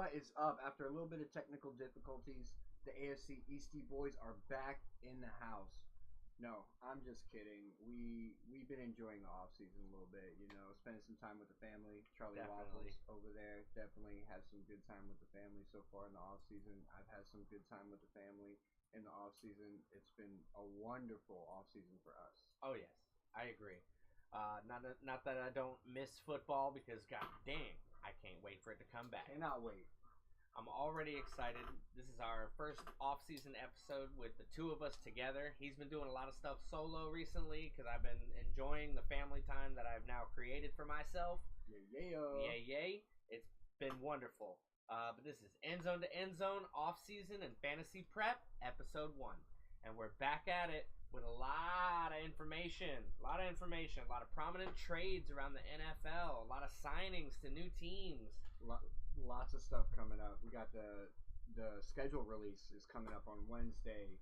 What is up? After a little bit of technical difficulties, the AFC EASTIE boys are back in the house. No, I'm just kidding. We've been enjoying the off season a little bit, spending some time with the family. Charlie Definitely. Waffles over there definitely had some good time with the family so far in the off season. I've had some good time with the family in the off season. It's been a wonderful off season for us. Oh yes, I agree. Not that I don't miss football because god dang, I can't wait for it to come back. Cannot wait. I'm already excited. This is our first off-season episode with the two of us together. He's been doing a lot of stuff solo recently because I've been enjoying the family time that I've now created for myself. Yeah. Yay. It's been wonderful. But this is Endzone to Endzone, off-season and fantasy prep, episode 1. And we're back at it with a lot of information. A lot of prominent trades around the NFL. A lot of signings to new teams. Lots of stuff coming up. We got the schedule release is coming up on Wednesday.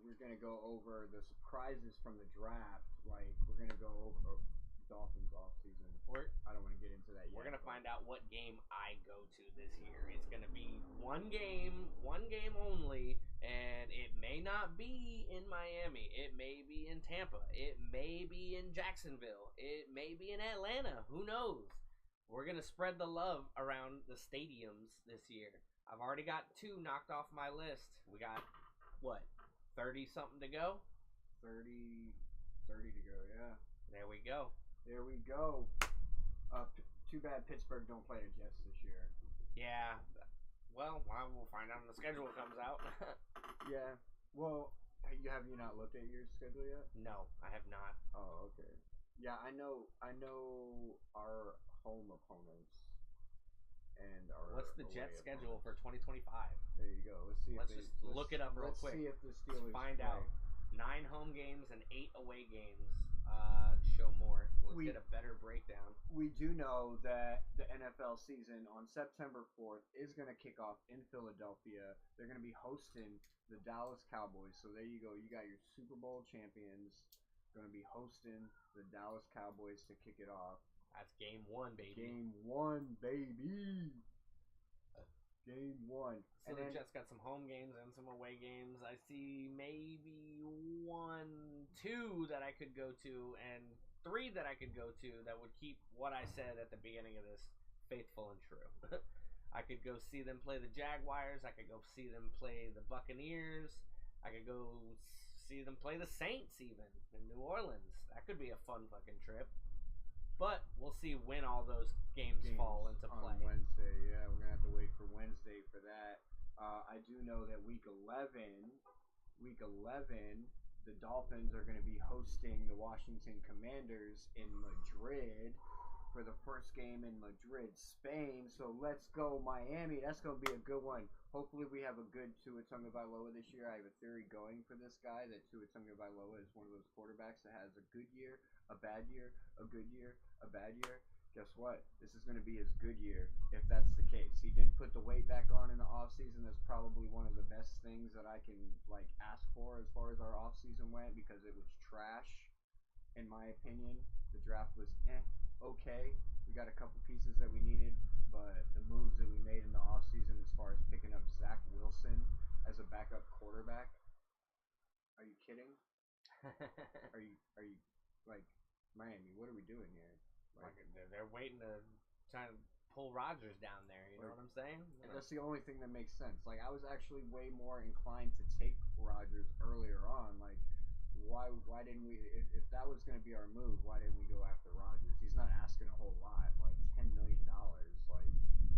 We're gonna go over the surprises from the draft. Like we're gonna go over Dolphins off season. I don't want to get into that yet. We're gonna find out what game I go to this year. It's gonna be one game only, and it may not be in Miami. It may be in Tampa. It may be in Jacksonville. It may be in Atlanta. Who knows? We're going to spread the love around the stadiums this year. I've already got 2 knocked off my list. We got, 30-something to go? 30 to go, yeah. There we go. Too bad Pittsburgh don't play the Jets this year. Yeah. Well, we'll find out when the schedule comes out. Yeah. Well, have you not looked at your schedule yet? No, I have not. Oh, okay. Yeah, I know our home opponents and our. What's the Jets schedule for 2025? There you go. Let's just look it up real quick. Let's see if the Steelers find play. out. 9 home games and 8 away games. Show more. Let's get a better breakdown. We do know that the NFL season on September 4th is going to kick off in Philadelphia. They're going to be hosting the Dallas Cowboys. So there you go. You got your Super Bowl champions going to be hosting the Dallas Cowboys to kick it off. That's game 1, baby. Game 1, baby. Game 1. So the Jets got some home games and some away games. I see maybe 1, 2 that I could go to, and 3 that I could go to that would keep what I said at the beginning of this faithful and true. I could go see them play the Jaguars. I could go see them play the Buccaneers. I could go see them play the Saints even in New Orleans. That could be a fun fucking trip. But we'll see when all those games fall into play. On Wednesday, yeah. We're going to have to wait for Wednesday for that. I do know that week 11, the Dolphins are going to be hosting the Washington Commanders in Madrid for the first game in Madrid, Spain. So let's go Miami. That's going to be a good one. Hopefully we have a good Tua Tagovailoa this year. I have a theory going for this guy that Tua Tagovailoa is one of those quarterbacks that has a good year, a bad year, a good year, a bad year. Guess what? This is going to be his good year if that's the case. He did put the weight back on in the offseason. That's probably one of the best things that I can ask for as far as our offseason went because it was trash, in my opinion. The draft was okay. We got a couple pieces that we needed, but the moves that we made in the offseason as far as picking up Zach Wilson as a backup quarterback, are you kidding? Are you like Miami? What are we doing here? They're waiting to try to pull Rodgers down there. You know what I'm saying? And that's the only thing that makes sense. I was actually way more inclined to take Rodgers earlier on. Why didn't we? If that was going to be our move, why didn't we go after Rodgers? He's not asking a whole lot, $10 million.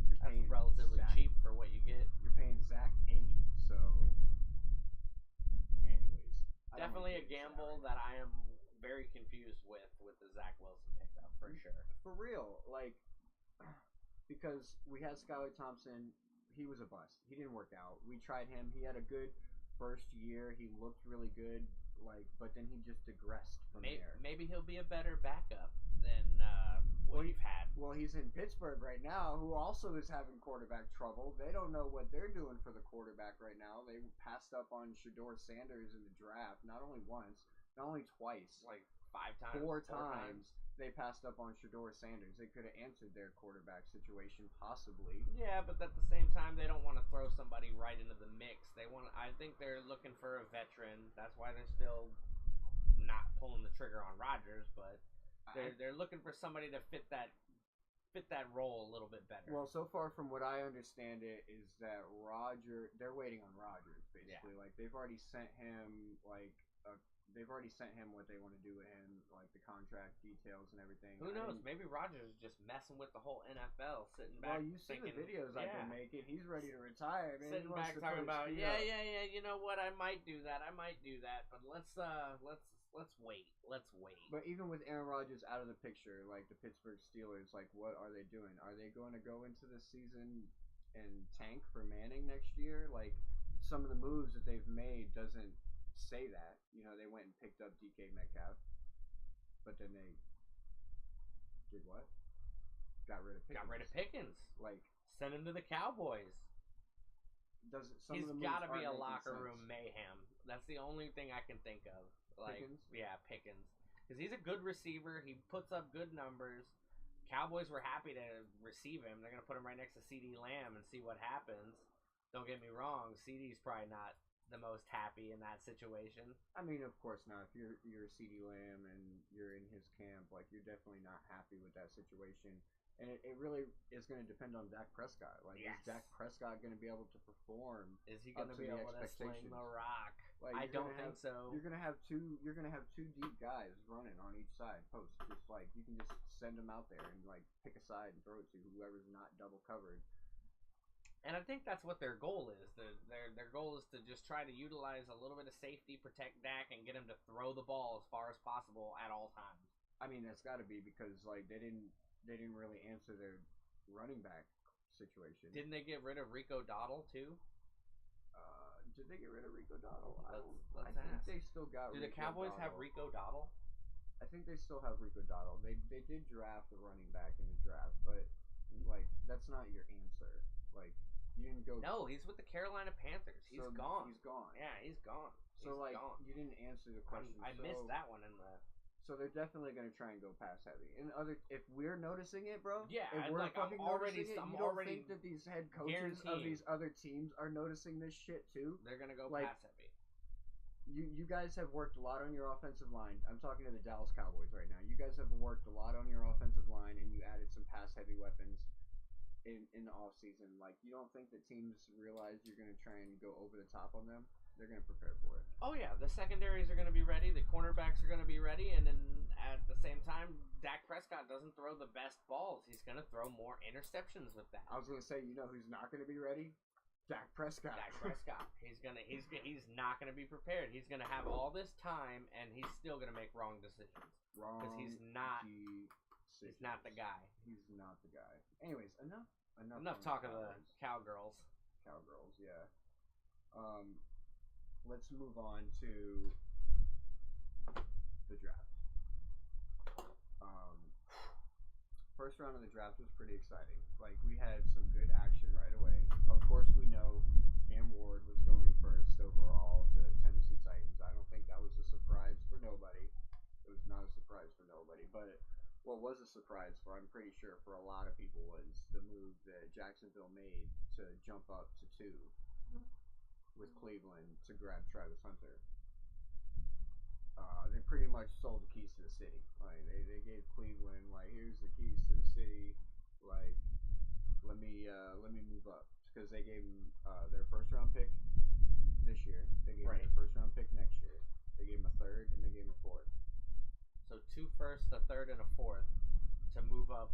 You're paying that's relatively cheap for what you get. You're paying Zach 80. So, anyways, definitely a gamble that I am very confused with the Zach Wilson pickup for sure. For real, because we had Skylar Thompson, he was a bust. He didn't work out. We tried him. He had a good first year. He looked really good, but then he just digressed from there. Maybe he'll be a better backup than what you've had. Well, he's in Pittsburgh right now, who also is having quarterback trouble. They don't know what they're doing for the quarterback right now. They passed up on Shedeur Sanders in the draft, not only once, not only twice. 5 times, 4 4 times. They passed up on Shedeur Sanders. They could have answered their quarterback situation possibly. Yeah, but at the same time, they don't want to throw somebody right into the mix. I think they're looking for a veteran. That's why they're still not pulling the trigger on Rodgers, but they're looking for somebody to fit that role a little bit better. Well, so far from what I understand it is that they're waiting on Rodgers basically. Yeah. Like they've already sent him what they want to do with him, like the contract details and everything. Who knows? Maybe Rodgers is just messing with the whole NFL, sitting back. Well, you see the videos I've been making. He's ready to retire. Man. Sitting back talking about, yeah. You know what? I might do that. But let's wait. Let's wait. But even with Aaron Rodgers out of the picture, like the Pittsburgh Steelers, like what are they doing? Are they going to go into the season and tank for Manning next year? Like some of the moves that they've made doesn't say that. You know, they went and picked up DK Metcalf, but then they did what? Got rid of Pickens. Like send him to the Cowboys. He's got to be a locker room mayhem. That's the only thing I can think of. Like, Pickens? Yeah, Pickens, because he's a good receiver. He puts up good numbers. Cowboys were happy to receive him. They're gonna put him right next to CeeDee Lamb and see what happens. Don't get me wrong, CeeDee's probably not the most happy in that situation. I mean, of course not. If you're CeeDee Lamb and you're in his camp, like you're definitely not happy with that situation. And it really is going to depend on Dak Prescott. Like, yes. Is Dak Prescott going to be able to perform? Is he going to be able to sling the rock? Like, I don't think so. You're going to have two deep guys running on each side post. Just like you can just send them out there and like pick a side and throw it to whoever's not double covered. And I think that's what their goal is. Their goal is to just try to utilize a little bit of safety, protect Dak, and get him to throw the ball as far as possible at all times. I mean, that's got to be because like they didn't really answer their running back situation. Didn't they get rid of Rico Dowdle too? Did they get rid of Rico Dowdle? I think they still got. Do the Cowboys have Rico Dowdle? I think they still have Rico Dowdle. They did draft a running back in the draft, but like that's not your answer. Like you didn't go. No, he's with the Carolina Panthers. He's gone. He's gone. Yeah, he's gone. So like you didn't answer the question. I missed that one in the. So they're definitely going to try and go pass heavy. And if we're noticing it, bro, yeah, if we're fucking noticing it, you don't think that these head coaches of these other teams are noticing this shit too? They're going to go pass heavy. You guys have worked a lot on your offensive line. I'm talking to the Dallas Cowboys right now. You guys have worked a lot on your offensive line, and you added some pass heavy weapons in the offseason. Like, you don't think that teams realize you're going to try and go over the top on them? They're going to prepare for it. Oh, yeah. The secondaries are going to be ready. The cornerbacks are going to be ready. And then at the same time, Dak Prescott doesn't throw the best balls. He's going to throw more interceptions with that. I was going to say, you know who's not going to be ready? Dak Prescott. He's not going to be prepared. He's going to have all this time, and he's still going to make wrong decisions. Because he's not the guy. He's not the guy. Anyways, enough talk of the Cowgirls. Cowgirls, yeah. Let's move on to the draft. First round of the draft was pretty exciting. Like, we had some good action right away. Of course, we know Cam Ward was going first overall to Tennessee Titans. I don't think that was a surprise for nobody. It was not a surprise for nobody. But what was a surprise for, I'm pretty sure, for a lot of people was the move that Jacksonville made to jump up to 2 with Cleveland to grab Travis Hunter. They pretty much sold the keys to the city. Like they gave Cleveland like, here's the keys to the city. Like let me move up, because they gave them their first round pick this year. They gave them their first round pick next year. They gave them a third and they gave them a fourth. So 2 firsts, a third, and a fourth to move up.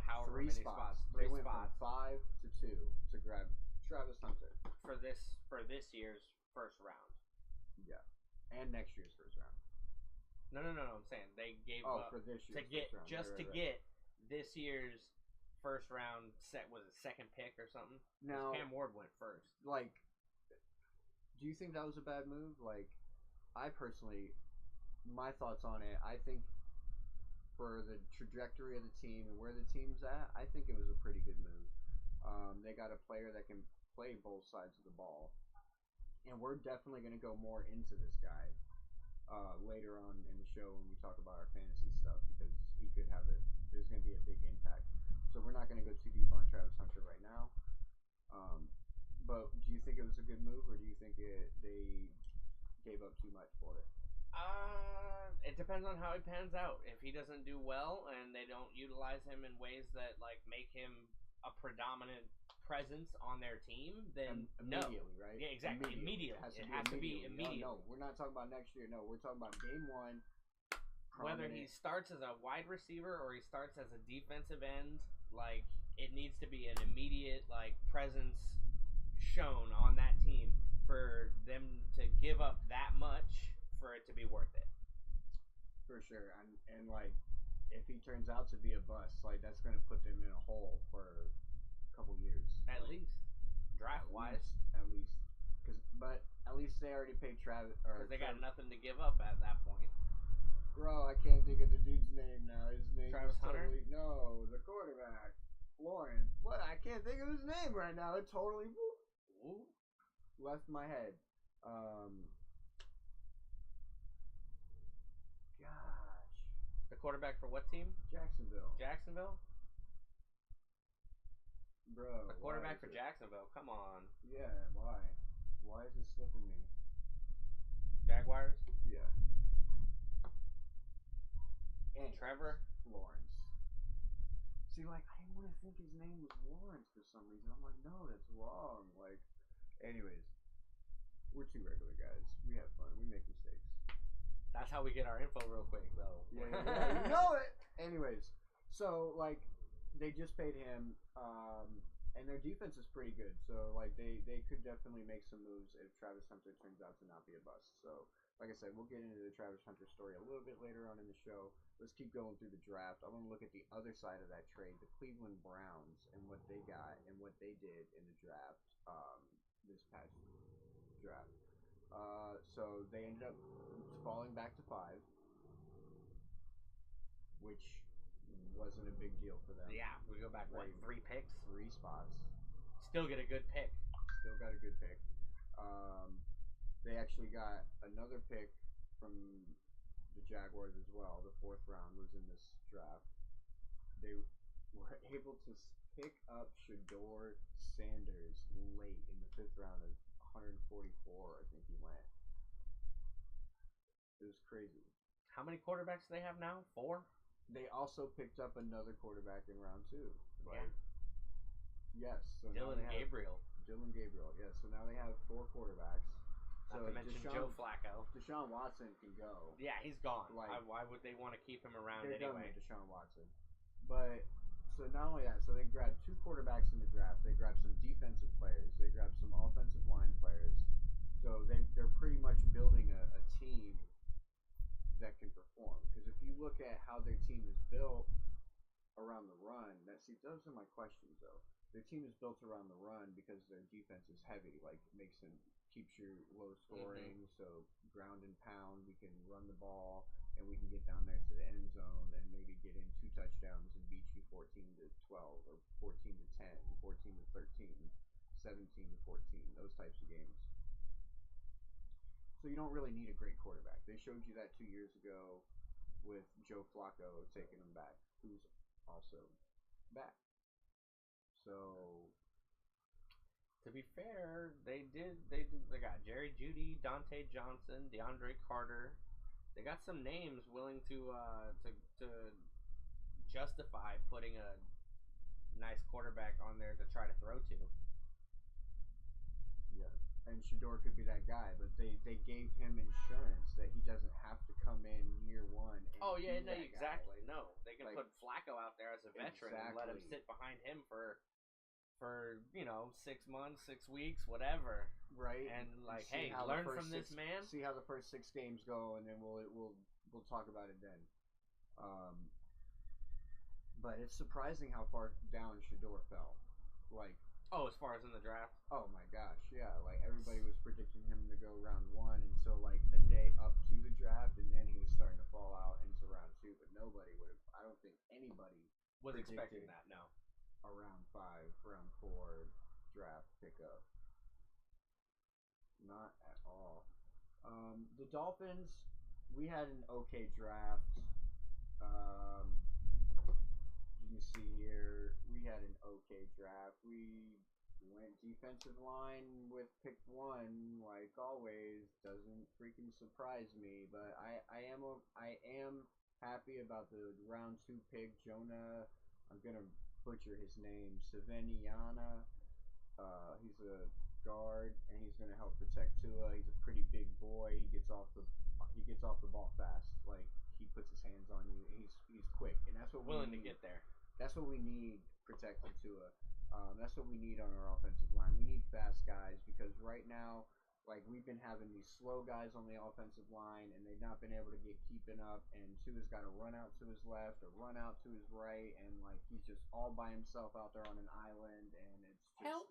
However many spots. They went from 5 to 2 to grab Travis Hunter for this year's first round. Yeah, and next year's first round. No. I'm saying they gave up for this year's to get first round. to get this year's first round set. Was it second pick or something? Now Cam Ward went first. Like, do you think that was a bad move? Like, I personally, my thoughts on it, I think for the trajectory of the team and where the team's at, I think it was a pretty good move. They got a player that can play both sides of the ball, and we're definitely going to go more into this guy. later on in the show when we talk about our fantasy stuff because he could have it. There's going to be a big impact. So we're not going to go too deep on Travis Hunter right now. But do you think it was a good move, or do you think they gave up too much for it? It depends on how he pans out. If he doesn't do well and they don't utilize him in ways that like make him a predominant presence on their team, then immediately, no. Right? Yeah, exactly. Immediately. It has to be immediately. No, we're not talking about next year. No, we're talking about game one. Whether he starts as a wide receiver or he starts as a defensive end, like it needs to be an immediate like presence shown on that team for them to give up that much for it to be worth it. For sure, and like if he turns out to be a bust, like that's going to put them in a hole for a couple years, at least draft wise. At least, but at least they already paid Travis. Because they got nothing to give up at that point. Bro, I can't think of the dude's name now. His name Travis Hunter? No, the quarterback. Lawrence. What? I can't think of his name right now. It totally left my head. Gosh. The quarterback for what team? Jacksonville. Jacksonville? Bro. The quarterback for Jacksonville. Come on. Yeah, why? Why is it slipping me? Jaguars? Yeah. And Trevor Lawrence. See, like, I didn't want to think his name was Lawrence for some reason. I'm like, no, that's wrong. Like, anyways, we're two regular guys. We have fun. We make mistakes. That's how we get our info real quick, though. Yeah, you know it. Anyways, so like, they just paid him, and their defense is pretty good. So like, they could definitely make some moves if Travis Hunter turns out to not be a bust. So. Like I said, we'll get into the Travis Hunter story a little bit later on in the show. Let's keep going through the draft. I want to look at the other side of that trade, the Cleveland Browns, and what they got and what they did in the draft this past draft. So they ended up falling back to 5, which wasn't a big deal for them. Yeah, we go back, what, 3 picks? 3 spots. Still get a good pick. Still got a good pick. They actually got another pick from the Jaguars as well. The 4th round was in this draft. They were able to pick up Shedeur Sanders late in the 5th round of 144, I think he went. It was crazy. How many quarterbacks do they have now? 4? They also picked up another quarterback in round 2. Like, yeah. Yes. So Dylan Gabriel. Yeah. So now they have 4 quarterbacks. Not to mention Joe Flacco. Deshaun Watson can go. Yeah, he's gone. Like, why would they want to keep him around they're anyway? Done with Deshaun Watson. But, so not only that, so they grabbed 2 quarterbacks in the draft. They grabbed some defensive players. They grabbed some offensive line players. So they're pretty much building a team that can perform. Because if you look at how their team is built around the run, those are my questions though. Their team is built around the run because their defense is heavy, like keeps you low scoring, so ground and pound, we can run the ball and we can get down there to the end zone and maybe get in 2 touchdowns and beat you 14-12 or 14-10, 14-13, 17-14, those types of games. So you don't really need a great quarterback. They showed you that 2 years ago with Joe Flacco taking them back, who's also back. So to be fair, they got Jerry Jeudy, Dante Johnson, DeAndre Carter. They got some names willing to justify putting a nice quarterback on there to try to throw to. Yeah, and Shedeur could be that guy, but they gave him insurance that he doesn't have to come in year 1. And Exactly. Guy. No, they can put Flacco out there as a veteran and let him sit behind him for 6 months, 6 weeks, whatever. Right. And hey, learn from this man. See how the first 6 games go, and then we'll talk about it then. But it's surprising how far down Shedeur fell. As far as in the draft. Oh my gosh, yeah. Like everybody was predicting him to go round 1 until like a day up to the draft, and then he was starting to fall out into round 2. But nobody would have. I don't think anybody was expecting that. No. A round 5, round 4 draft pickup. Not at all. The Dolphins, we had an okay draft. You can see here we had an okay draft. We went defensive line with pick 1, like always. Doesn't freaking surprise me, but I am happy about the round 2 pick, Jonah. I'm gonna butcher his name, Saveniana. He's a guard, and he's gonna help protect Tua. He's a pretty big boy. He gets off the ball fast. Like he puts his hands on you. And he's quick, and that's what Willing we to need. get there. That's what we need protecting Tua. That's what we need on our offensive line. We need fast guys because right now, like we've been having these slow guys on the offensive line, and they've not been able to get keeping up. And Tua's got to run out to his left or run out to his right, and like he's just all by himself out there on an island, and it's just, help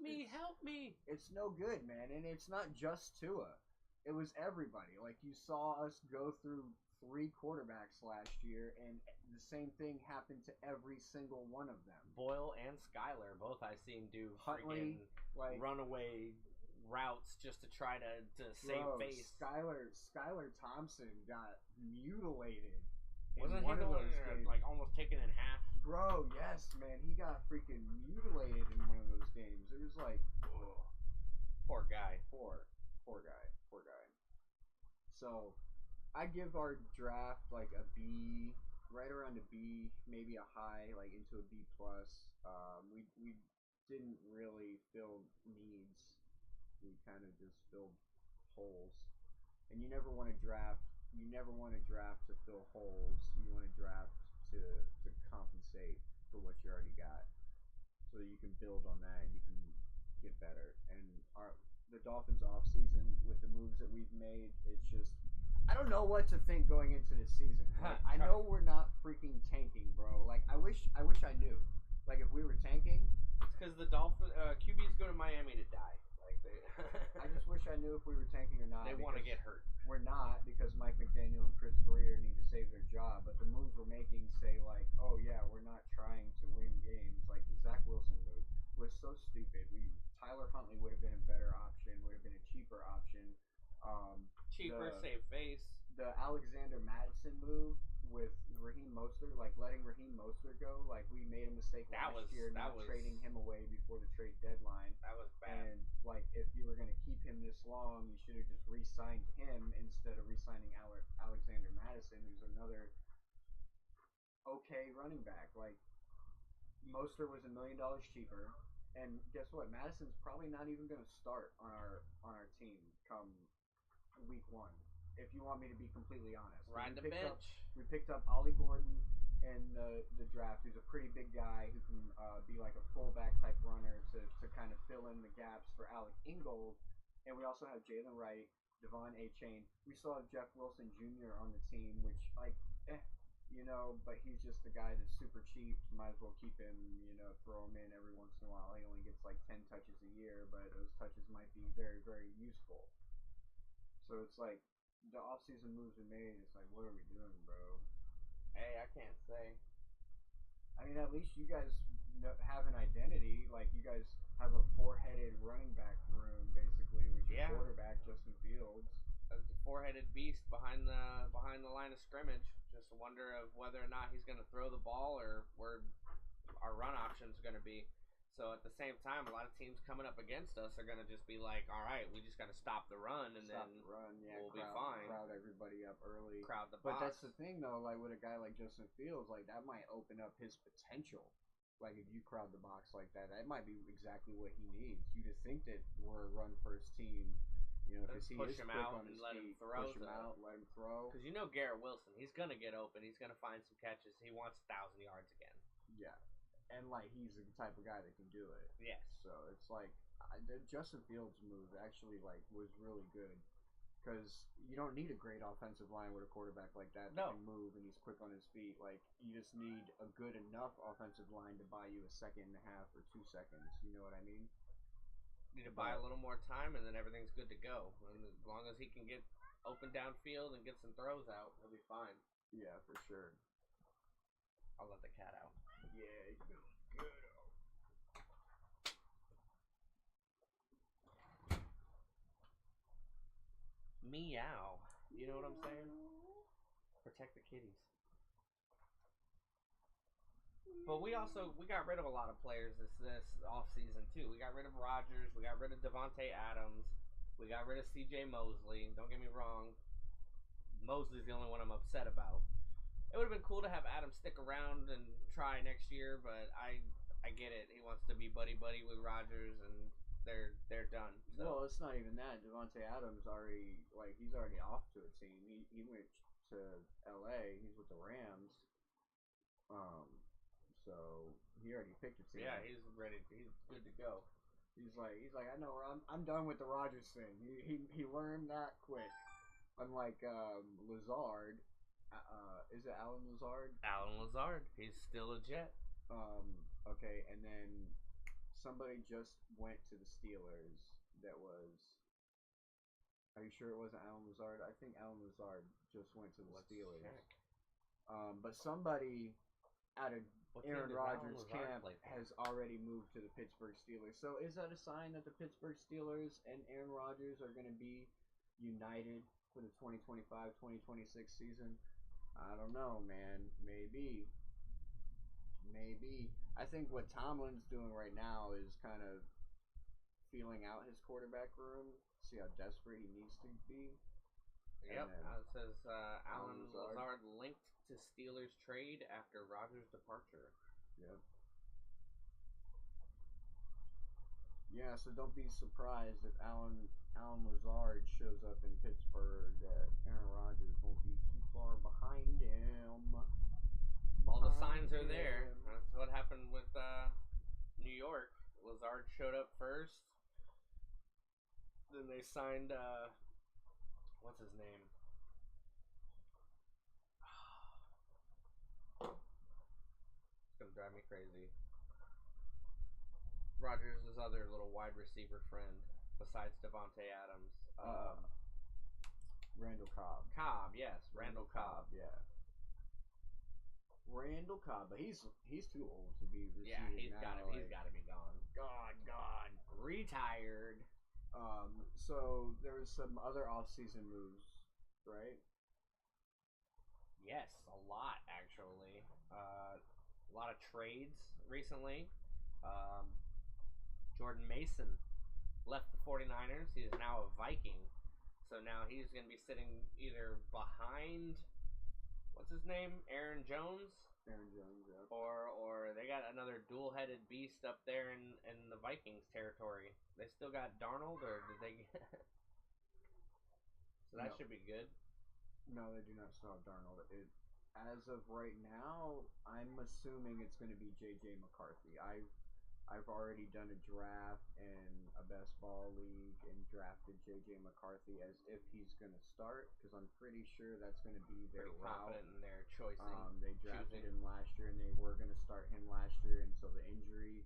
me. It's no good, man, and it's not just Tua. It was everybody. Like you saw us go through 3 quarterbacks last year, and the same thing happened to every single one of them. Boyle and Skyler, both I seen do Huntley, freaking like runaway routes just to try to save face. Skyler Thompson got mutilated. Wasn't he the one like almost taken in half? Bro, yes, man, he got freaking mutilated in one of those games. It was like, ugh. Poor guy. Poor guy. So, I give our draft like a B, right around a B, maybe a high, like into a B plus. We didn't really fill needs. We kind of just filled holes. And you never want to draft to fill holes. You want to draft to compensate for what you already got, so that you can build on that and you can get better. And the Dolphins off season with the moves that we've made, it's just I don't know what to think going into this season. Like, I know we're not freaking tanking, bro. Like I wish I knew. Like if we were tanking, it's because the Dolphins QBs go to Miami to die. Like they I just wish I knew if we were tanking or not. They want to get hurt. We're not, because Mike McDaniel and Chris Greer need to save their job. But the moves we're making say like, oh yeah, we're not trying to win games. Like the Zach Wilson move was so stupid. Tyler Huntley would have been a better option. Would have been a cheaper option. Save face. The Alexander Madison move with Raheem Mostert, like letting Raheem Mostert go, like we made a mistake last year not trading him away before the trade deadline. That was bad. And like if you were going to keep him this long, you should have just re-signed him instead of re-signing Alexander Madison, who's another okay running back. Like Mostert was $1 million cheaper, and guess what? Madison's probably not even going to start on our team come week 1. If you want me to be completely honest, ride the bench. We picked up Ollie Gordon in the draft, who's a pretty big guy who can be like a fullback type runner to kind of fill in the gaps for Alec Ingold. And we also have Jalen Wright, Devon Achane. We still have Jeff Wilson Jr. on the team, which but he's just the guy that's super cheap. Might as well keep him, throw him in every once in a while. He only gets like 10 touches a year, but those touches might be very, very useful. So it's like, the off-season moves we made, it's like, what are we doing, bro? Hey, I can't say. I mean, at least you guys have an identity. Like, you guys have a 4-headed running back room, basically, with your quarterback, Justin Fields. A 4-headed beast behind the line of scrimmage. Just wonder of whether or not he's going to throw the ball or where our run option's going to be. So at the same time, a lot of teams coming up against us are going to just be like, all right, we just got to stop the run, and we'll be fine. Crowd everybody up early. Crowd the box. But that's the thing, though, like with a guy like Justin Fields, like that might open up his potential. Like if you crowd the box like that, that might be exactly what he needs. You to think that we're a run-first team, because he push is him quick out on his and let feet. him throw. Push him out, let him throw. Because Garrett Wilson, he's going to get open. He's going to find some catches. He wants 1,000 yards again. Yeah. And, like, he's the type of guy that can do it. Yes. So, it's like, the Justin Fields move actually, like, was really good. Because you don't need a great offensive line with a quarterback like that that can move and he's quick on his feet. Like, you just need a good enough offensive line to buy you a second and a half or 2 seconds. You know what I mean? Need to buy a little more time, and then everything's good to go. And as long as he can get open downfield and get some throws out, he'll be fine. Yeah, for sure. I'll let the cat out. Yeah, he's doing good. Meow. You know what I'm saying? Protect the kitties. But we got rid of a lot of players this off season too. We got rid of Rodgers. We got rid of Devontae Adams. We got rid of C.J. Mosley. Don't get me wrong. Mosley's the only one I'm upset about. It would have been cool to have Adams stick around and try next year, but I get it. He wants to be buddy with Rodgers, and they're done. So. Well, it's not even that. Devontae Adams he's already off to a team. He went to L.A. He's with the Rams. So he already picked a team. Yeah, he's ready. He's good to go. He's like I know I'm done with the Rodgers thing. He learned that quick. Unlike Lazard, is it Alan Lazard? Alan Lazard, he's still a Jet. Okay, and then somebody just went to the Steelers. That was. Are you sure it wasn't Alan Lazard? I think Alan Lazard just went to the Steelers. Check. But somebody out of Aaron Rodgers' camp has already moved to the Pittsburgh Steelers. So is that a sign that the Pittsburgh Steelers and Aaron Rodgers are going to be united for the 2025-2026 season? I don't know, man. Maybe. I think what Tomlin's doing right now is kind of feeling out his quarterback room, see how desperate he needs to be. Yep, it says Alan Lazard linked to Steelers trade after Rodgers' departure. Yep. Yeah, so don't be surprised if Alan Lazard shows up in Pittsburgh that Aaron Rodgers won't be too far behind him. All the signs are there. That's what happened with New York. Lazard showed up first. Then they signed what's his name? It's gonna drive me crazy. Rodgers' other little wide receiver friend, besides Devontae Adams. Randall Cobb. Yes, Randall Cobb. Yeah. Randall Cobb, but he's too old to be receiving. Yeah, he's now. He's gotta be gone. Gone. Retired. So there's some other off-season moves, right? Yes, a lot actually. A lot of trades recently. Jordan Mason left the 49ers. He is now a Viking. So now he's going to be sitting either behind, what's his name? Aaron Jones? Aaron Jones, yeah. Or they got another dual-headed beast up there in the Vikings territory. They still got Darnold, or did they get... So that should be good. No, they do not still have Darnold. As of right now, I'm assuming it's going to be J.J. McCarthy. I've already done a draft in a best ball league and drafted J.J. McCarthy as if he's going to start, because I'm pretty sure that's going to be their Pretty route. confident in their choosing. They drafted him last year, and they were going to start him last year until the injury.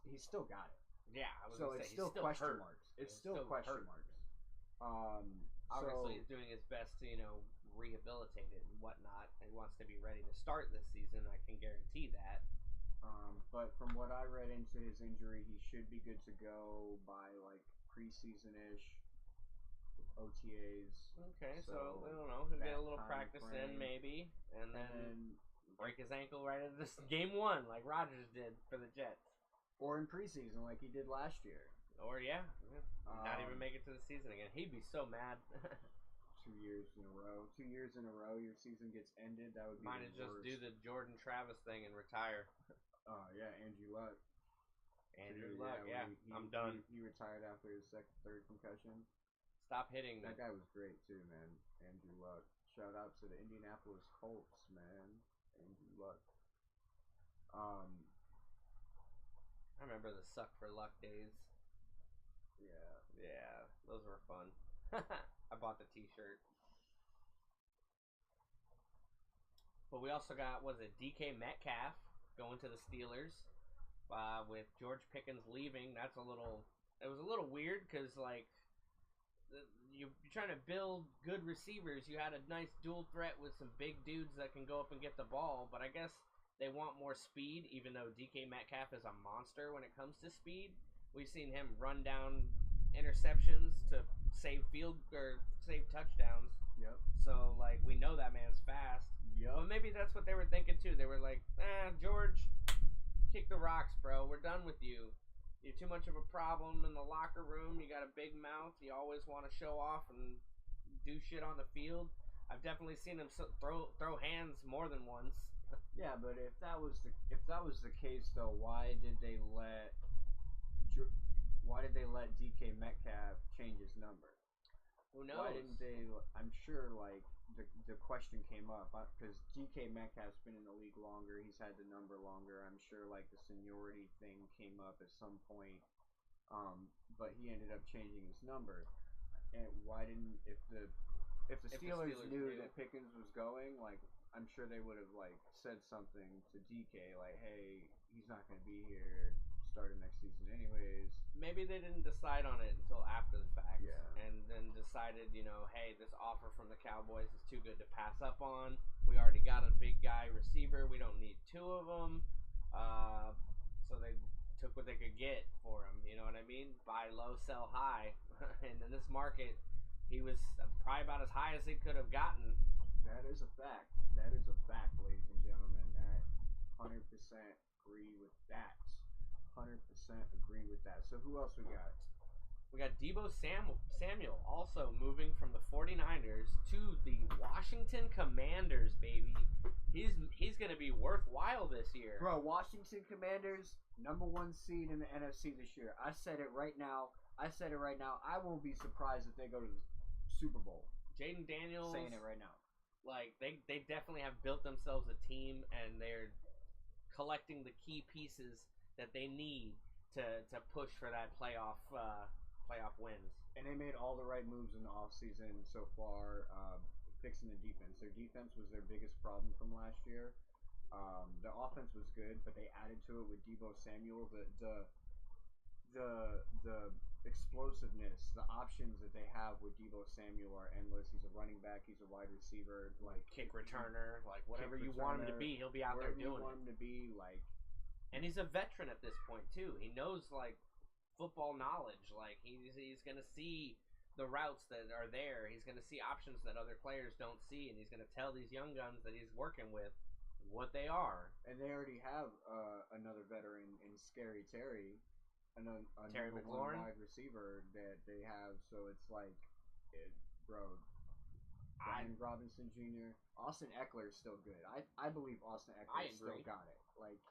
He's still got it. Yeah, I was so gonna it's say, still he's still question hurt. marks. It's still question marks. Obviously, he's doing his best to rehabilitate it and whatnot. He wants to be ready to start this season. I can guarantee that. But from what I read into his injury, he should be good to go by preseason-ish, OTAs. Okay, so I don't know. He'll get a little practice in maybe, and then break his ankle right at this game one, like Rodgers did for the Jets. Or in preseason, like he did last year. Or not even make it to the season again. He'd be so mad. 2 years in a row. 2 years in a row, your season gets ended. That would be Might as just do the Jordan Travis thing and retire. Yeah, Andrew Luck. I'm done. He retired after his third concussion. Stop hitting that guy was great too, man. Andrew Luck. Shout out to the Indianapolis Colts, man. Andrew Luck. I remember the suck for luck days. Yeah, those were fun. I bought the t-shirt. But we also got, DK Metcalf going to the Steelers with George Pickens leaving. It was a little weird because, you're trying to build good receivers. You had a nice dual threat with some big dudes that can go up and get the ball, but I guess they want more speed, even though DK Metcalf is a monster when it comes to speed. We've seen him run down interceptions to save touchdowns. Yep. So like we know that man's fast. Yep. But maybe that's what they were thinking too. They were like, George, kick the rocks, bro. We're done with you. You're too much of a problem in the locker room. You got a big mouth. You always want to show off and do shit on the field. I've definitely seen him throw hands more than once. Yeah, but if that was the case though, why did they let DK Metcalf change his number? Who knows? Why didn't they? I'm sure like the question came up because DK Metcalf's been in the league longer. He's had the number longer. I'm sure like the seniority thing came up at some point. But he ended up changing his number. And why didn't if the Steelers knew that Pickens was going, like I'm sure they would have like said something to DK like, hey, he's not going to be here starting next season anyways. Maybe they didn't decide on it until after the fact. Yeah. And then decided, hey, this offer from the Cowboys is too good to pass up on. We already got a big guy receiver. We don't need two of them. So they took what they could get for him. You know what I mean? Buy low, sell high. And in this market, he was probably about as high as he could have gotten. That is a fact. That is a fact, ladies and gentlemen. I 100% agree with that. 100% agree with that. So who else we got? We got Deebo Samuel also moving from the 49ers to the Washington Commanders, baby. He's going to be worthwhile this year. Bro, Washington Commanders, #1 seed in the NFC this year. I said it right now. I won't be surprised if they go to the Super Bowl. Jaden Daniels. Saying it right now. Like, they definitely have built themselves a team, and they're collecting the key pieces that they need to push for that playoff wins. And they made all the right moves in the offseason so far, fixing the defense. Their defense was their biggest problem from last year. The offense was good, but they added to it with Deebo Samuel. The explosiveness, the options that they have with Deebo Samuel are endless. He's a running back. He's a wide receiver. Like kick returner. Like whatever you want him to be, he'll be out there doing it. Whatever you want him to be, like. And he's a veteran at this point too. He knows like football knowledge. Like he's gonna see the routes that are there. He's gonna see options that other players don't see, and he's gonna tell these young guns that he's working with what they are. And they already have another veteran in Scary Terry, a Terry number McLaurin? one wide receiver that they have. So it's like, bro. Brian Robinson Jr. Austin Eckler is still good. I believe Austin Eckler still got it. Like.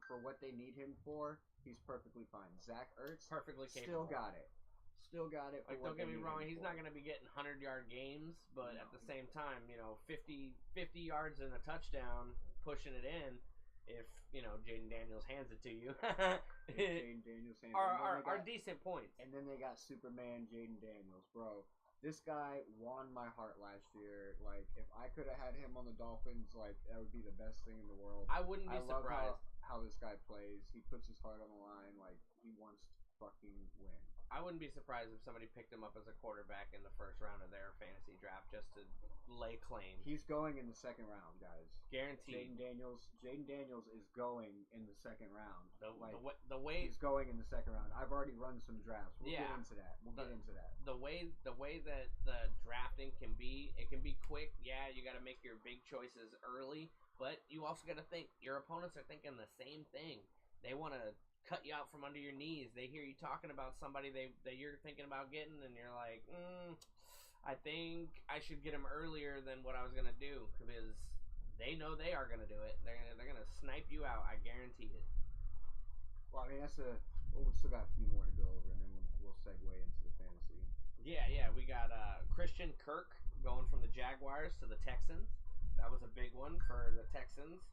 For what they need him for, he's perfectly fine. Zach Ertz, perfectly capable. Still got it. Like, don't get me wrong, he's not going to be getting 100-yard games, but at the same time, 50 yards and a touchdown, pushing it in, if, Jaden Daniels hands it to you. Jaden Daniels are decent points. And then they got Superman Jaden Daniels, bro. This guy won my heart last year. Like, if I could have had him on the Dolphins, like, that would be the best thing in the world. I wouldn't be surprised. How this guy plays. He puts his heart on the line. Like, he wants to fucking win. I wouldn't be surprised if somebody picked him up as a quarterback in the first round of their fantasy draft just to lay claim. He's going in the second round, guys. Guaranteed. Jaden Daniels is going in the second round. The way he's going in the second round. I've already run some drafts. We'll get into that. The way that the drafting can be, it can be quick. Yeah, you got to make your big choices early, but you also got to think your opponents are thinking the same thing. They want to cut you out from under your knees. They hear you talking about somebody that you're thinking about getting, and you're like, I think I should get him earlier than what I was gonna do, because they know they are gonna do it. They're gonna snipe you out. I guarantee it. Well, I mean we still got a few more to go over, and then we'll segue into the fantasy. Yeah. We got Christian Kirk going from the Jaguars to the Texans. That was a big one for the Texans.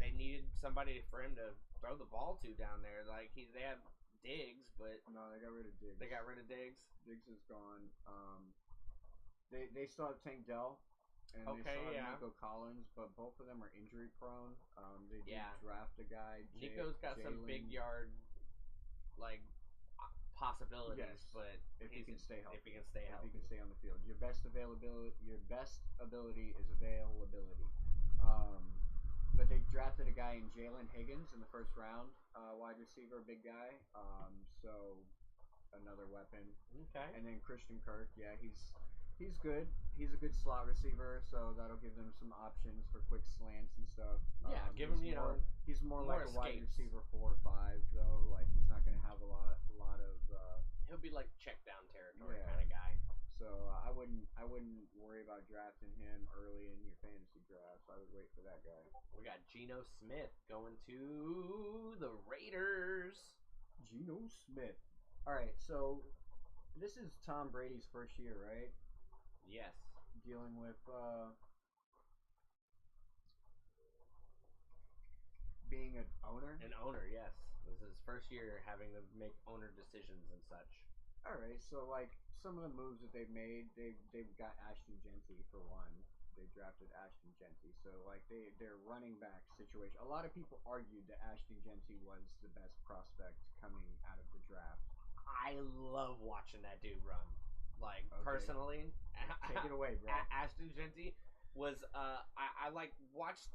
They needed somebody for him to throw the ball to down there. Like they have Diggs, but no, they got rid of Diggs. They got rid of Diggs. Diggs is gone. They still have Tank Dell, and they still have Nico Collins, but both of them are injury prone. They did draft a guy. Nico's got some big yard possibilities, but if he can stay healthy, if he can stay on the field, your best ability is availability. But they drafted a guy in Jalen Higgins in the first round, wide receiver, big guy. So another weapon. Okay. And then Christian Kirk, yeah, he's good. He's a good slot receiver, so that'll give them some options for quick slants and stuff. Yeah, give him he's more like escapes. a wide receiver 4 or 5 though. Like he's not going to have a lot of. He'll be like check down territory Yeah. kind of guy. So I wouldn't worry about drafting him early in your fantasy drafts. I would wait for that guy. We got Geno Smith going to the Raiders. Geno Smith. All right, so this is Tom Brady's first year, right? Yes. Dealing with being an owner. An owner, yes. This is his first year having to make owner decisions and such. All right, so like some of the moves that they've made, they've got Ashton Genty for one. They drafted Ashton Genty, so like their running back situation. A lot of people argued that Ashton Genty was the best prospect coming out of the draft. I love watching that dude run. Like Okay. Personally, Take it away, bro. Ashton Genty was I like watched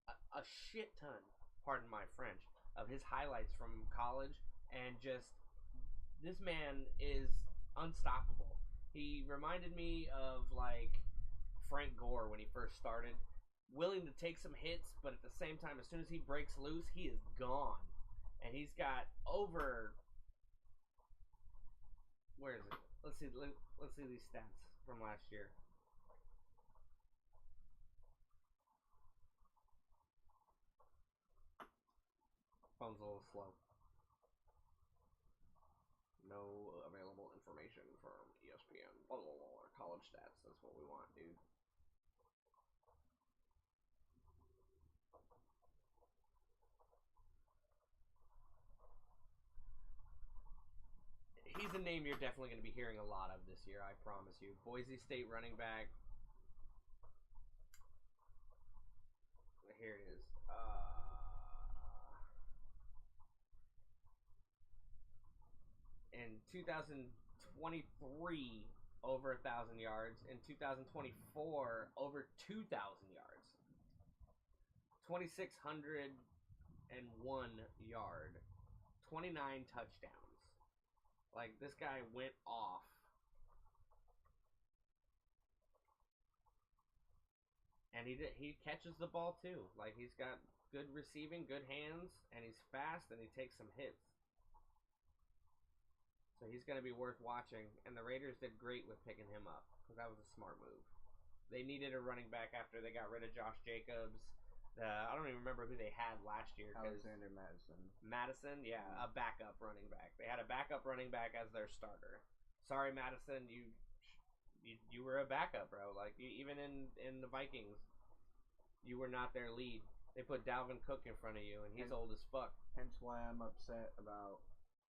a shit ton. Pardon my French, of his highlights from college, and just this man is unstoppable. He reminded me of like Frank Gore when he first started, willing to take some hits, but at the same time, as soon as he breaks loose, he is gone. And he's got over. Where is it? Let's see these stats from last year. Phone's a little slow. No available information from ESPN. Blah, blah, blah, blah. College stats. That's what we want, dude. He's a name you're definitely going to be hearing a lot of this year, I promise you. Boise State running back. Here it is. In 2023, over 1,000 yards. In 2024, over 2,000 yards. 2,601 yard. 29 touchdowns. Like, this guy went off. And he catches the ball too. Like, he's got good receiving, good hands, and he's fast, and he takes some hits. So he's going to be worth watching. And the Raiders did great with picking him up, because that was a smart move. They needed a running back after they got rid of Josh Jacobs. I don't even remember who they had last year. Alexander Madison. Madison, yeah, a backup running back. They had a backup running back as their starter. Sorry, Madison, you were a backup, bro. Like, even in the Vikings, you were not their lead. They put Dalvin Cook in front of you, and he's old as fuck. Hence why I'm upset about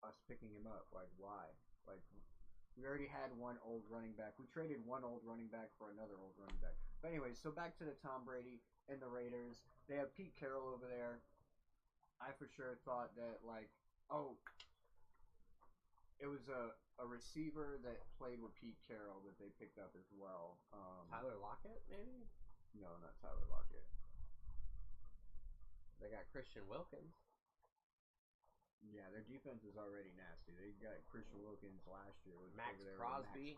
us picking him up. Like, why? Like, we already had one old running back. We traded one old running back for another old running back. But anyways, so back to the Tom Brady and the Raiders. They have Pete Carroll over there. I for sure thought that, like, it was a receiver that played with Pete Carroll that they picked up as well. Tyler Lockett, maybe? No, not Tyler Lockett. They got Christian Wilkins. Yeah, their defense is already nasty. They got Christian Wilkins last year. Max Crosby.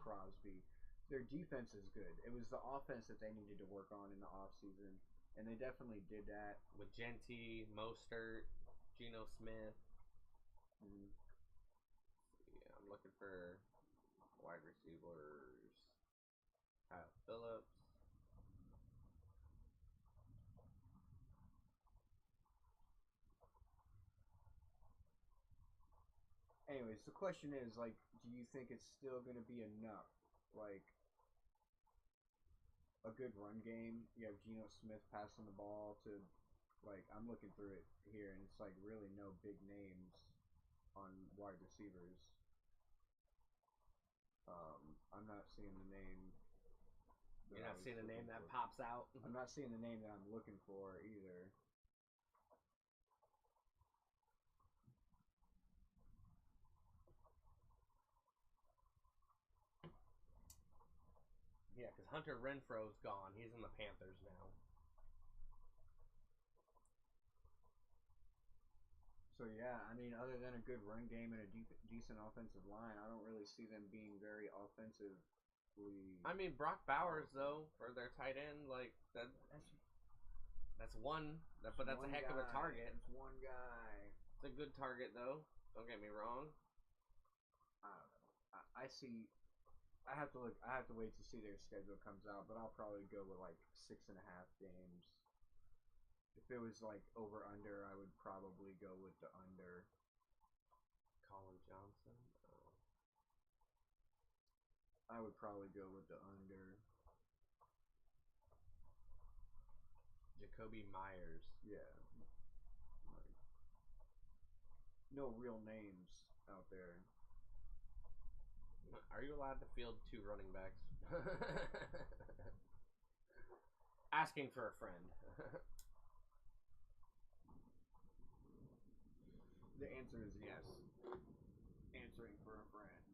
Their defense is good. It was the offense that they needed to work on in the offseason, and they definitely did that. With Genty, Mostert, Geno Smith. Mm-hmm. Yeah, I'm looking for wide receivers. Kyle Phillips. Anyways, the question is, like, do you think it's still going to be enough? Like, a good run game. You have Geno Smith passing the ball to, like, I'm looking through it here, and it's, like, really no big names on wide receivers. I'm not seeing the name. You're not seeing the name that pops out? I'm not seeing the name that I'm looking for either. Yeah, because Hunter Renfro's gone. He's in the Panthers now. So yeah, I mean, other than a good run game and a decent offensive line, I don't really see them being very offensively. I mean, Brock Bowers though for their tight end, like that's one, but that's a heck of a target. It's one guy. It's a good target though. Don't get me wrong. I don't know. I see. I have to look. I have to wait to see their schedule comes out, but I'll probably go with like 6.5 games. If it was like over under, I would probably go with the under. Colin Johnson. I would probably go with the under. Jacoby Myers. Yeah. Like, no real names out there. Are you allowed to field 2 running backs? Asking for a friend. The answer is yes. Answering for a friend.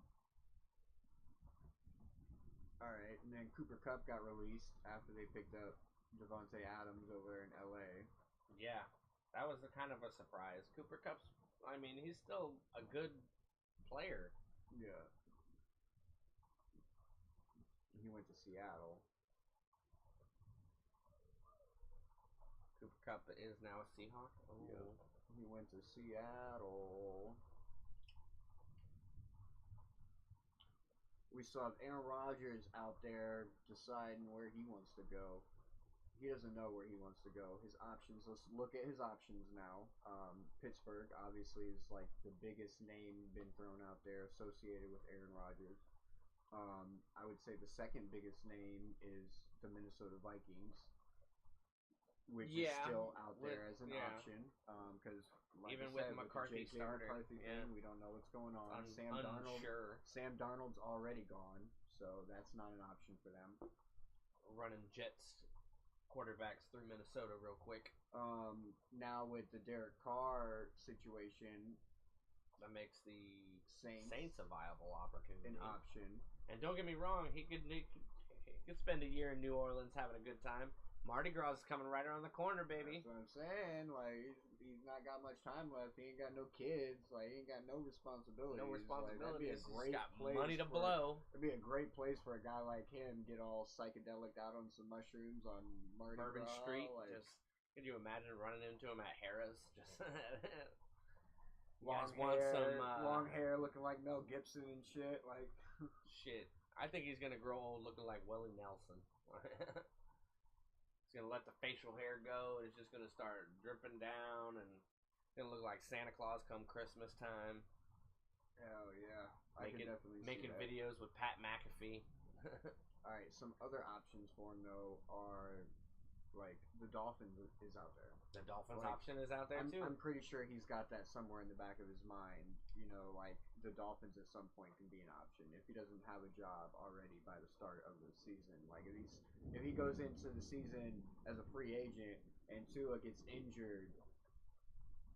Alright, and then Cooper Kupp got released after they picked up Devontae Adams over in LA. Yeah, that was a kind of a surprise. Cooper Kupp's, I mean, he's still a good player. Yeah. He went to Seattle. Cooper Kupp is now a Seahawk. Oh. Yeah. He went to Seattle. We still have Aaron Rodgers out there deciding where he wants to go. He doesn't know where he wants to go. His options, let's look at his options now. Pittsburgh, obviously, is like the biggest name been thrown out there associated with Aaron Rodgers. I would say the second biggest name is the Minnesota Vikings, which is still out there as an option. Because like even I said, with McCarthy the starting, McCarthy thing, we don't know what's going on. Sam Darnold's already gone, so that's not an option for them. Running Jets quarterbacks through Minnesota real quick. Now with the Derek Carr situation, that makes the Saints a viable opportunity, an option. And don't get me wrong, he could spend a year in New Orleans having a good time. Mardi Gras is coming right around the corner, baby. That's what I'm saying. Like, he's not got much time left. He ain't got no kids. Like, he ain't got no responsibilities. Like, that'd be a great got place money to blow. It'd be a great place for a guy like him get all psychedelic out on some mushrooms on Bourbon Gras. Street. Like, just could you imagine running into him at Harrah's? Just long hair, looking like Mel Gibson and shit. Like, shit. I think he's gonna grow old looking like Willie Nelson. He's gonna let the facial hair go. It's just gonna start dripping down, and it's gonna look like Santa Claus come Christmas time. Hell yeah, I can definitely making see that. videos with Pat McAfee. All right, some other options for him though are like the Dolphins is out there. The Dolphins option is out there too. I'm pretty sure he's got that somewhere in the back of his mind. You know, like the Dolphins at some point can be an option if he doesn't have a job already by the start of the season. Like if he goes into the season as a free agent and Tua gets injured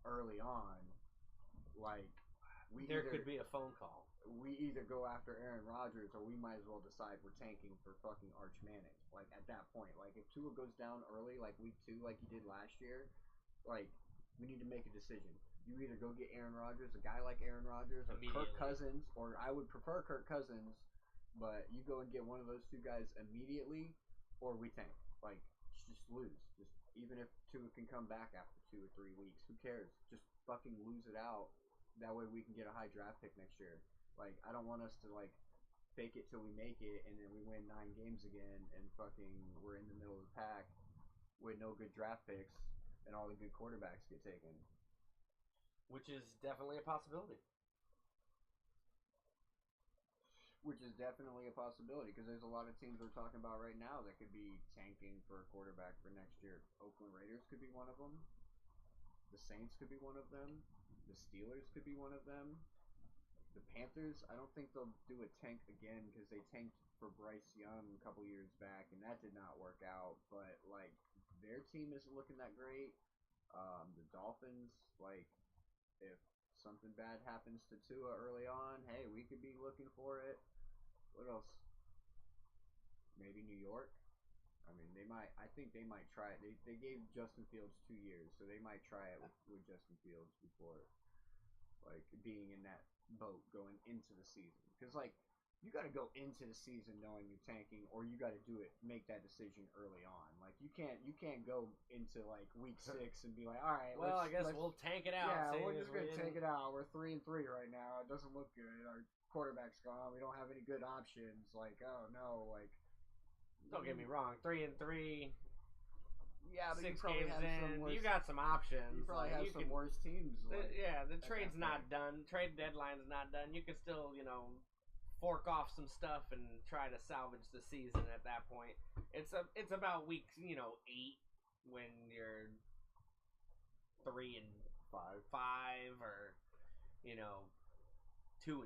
early on, like there could be a phone call. We either go after Aaron Rodgers or we might as well decide we're tanking for fucking Arch Manning. Like at that point, like if Tua goes down early, like week 2, like he did last year, like we need to make a decision. You either go get Aaron Rodgers, a guy like Aaron Rodgers, or Kirk Cousins, or I would prefer Kirk Cousins, but you go and get one of those two guys immediately, or we tank. Like just lose. Just even if Tua can come back after 2 or 3 weeks, who cares? Just fucking lose it out. That way we can get a high draft pick next year. Like, I don't want us to, like, fake it till we make it, and then we win 9 games again, and fucking we're in the middle of the pack with no good draft picks, and all the good quarterbacks get taken. Which is definitely a possibility. Because there's a lot of teams we're talking about right now that could be tanking for a quarterback for next year. Oakland Raiders could be one of them. The Saints could be one of them. The Steelers could be one of them. The Panthers, I don't think they'll do a tank again because they tanked for Bryce Young a couple years back, and that did not work out. But, like, their team isn't looking that great. The Dolphins, like, if something bad happens to Tua early on, hey, we could be looking for it. What else? Maybe New York? I mean, I think they might try it. They gave Justin Fields 2 years, so they might try it with Justin Fields before. like being in that boat going into the season. Because like you got to go into the season knowing you're tanking, or you got to make that decision early on. Like you can't go into like week 6 and be like, all right, well, I guess we'll tank it out. Yeah, we're just gonna tank it out. We're 3-3 right now. It doesn't look good. Our quarterback's gone. We don't have any good options. Like, oh no, like. Don't get me wrong, 3-3. Yeah, but 6 you probably games have in, some worse, you got some options. You probably have some worse teams. Like, the trade's not done. Trade deadline's not done. You can still, fork off some stuff and try to salvage the season at that point. It's about week, 8 when you're 3-5, or 2-6.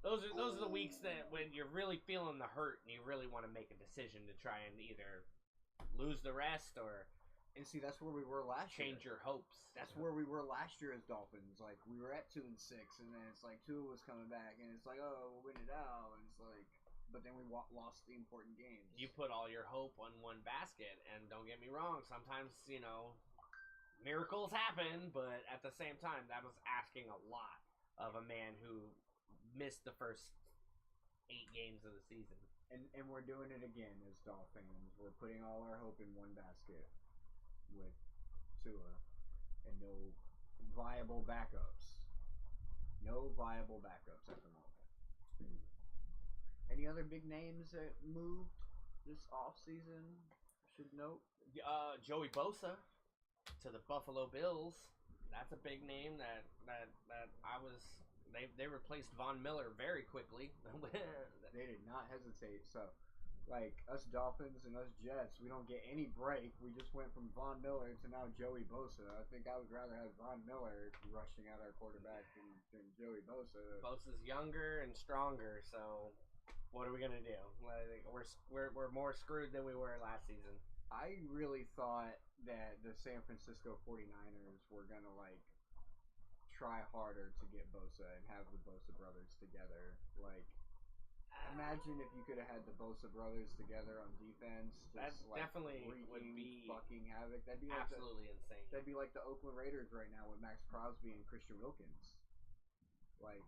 Those are the weeks that when you're really feeling the hurt and you really want to make a decision to try and either lose the rest or. And see, that's where we were last year. Change your hopes. That's where we were last year as Dolphins. Like, we were at 2-6, and then it's like Tua was coming back, and it's like, oh, we'll win it out. And it's like, but then we lost the important games. You put all your hope on one basket, and don't get me wrong, sometimes, miracles happen, but at the same time, that was asking a lot of a man who missed the first 8 games of the season. And we're doing it again as Dolphins. We're putting all our hope in one basket with Tua and no viable backups. No viable backups at the moment. Any other big names that moved this offseason? Should note. Joey Bosa to the Buffalo Bills. That's a big name that I was. They replaced Von Miller very quickly. They did not hesitate. So, like, us Dolphins and us Jets, we don't get any break. We just went from Von Miller to now Joey Bosa. I think I would rather have Von Miller rushing out our quarterback than Joey Bosa. Bosa's younger and stronger, so what are we gonna do? We're more screwed than we were last season. I really thought that the San Francisco 49ers were gonna try harder to get Bosa and have the Bosa brothers together. Like, imagine if you could have had the Bosa brothers together on defense. That definitely would be fucking havoc. That'd be absolutely insane. That'd be like the Oakland Raiders right now with Max Crosby and Christian Wilkins. Like,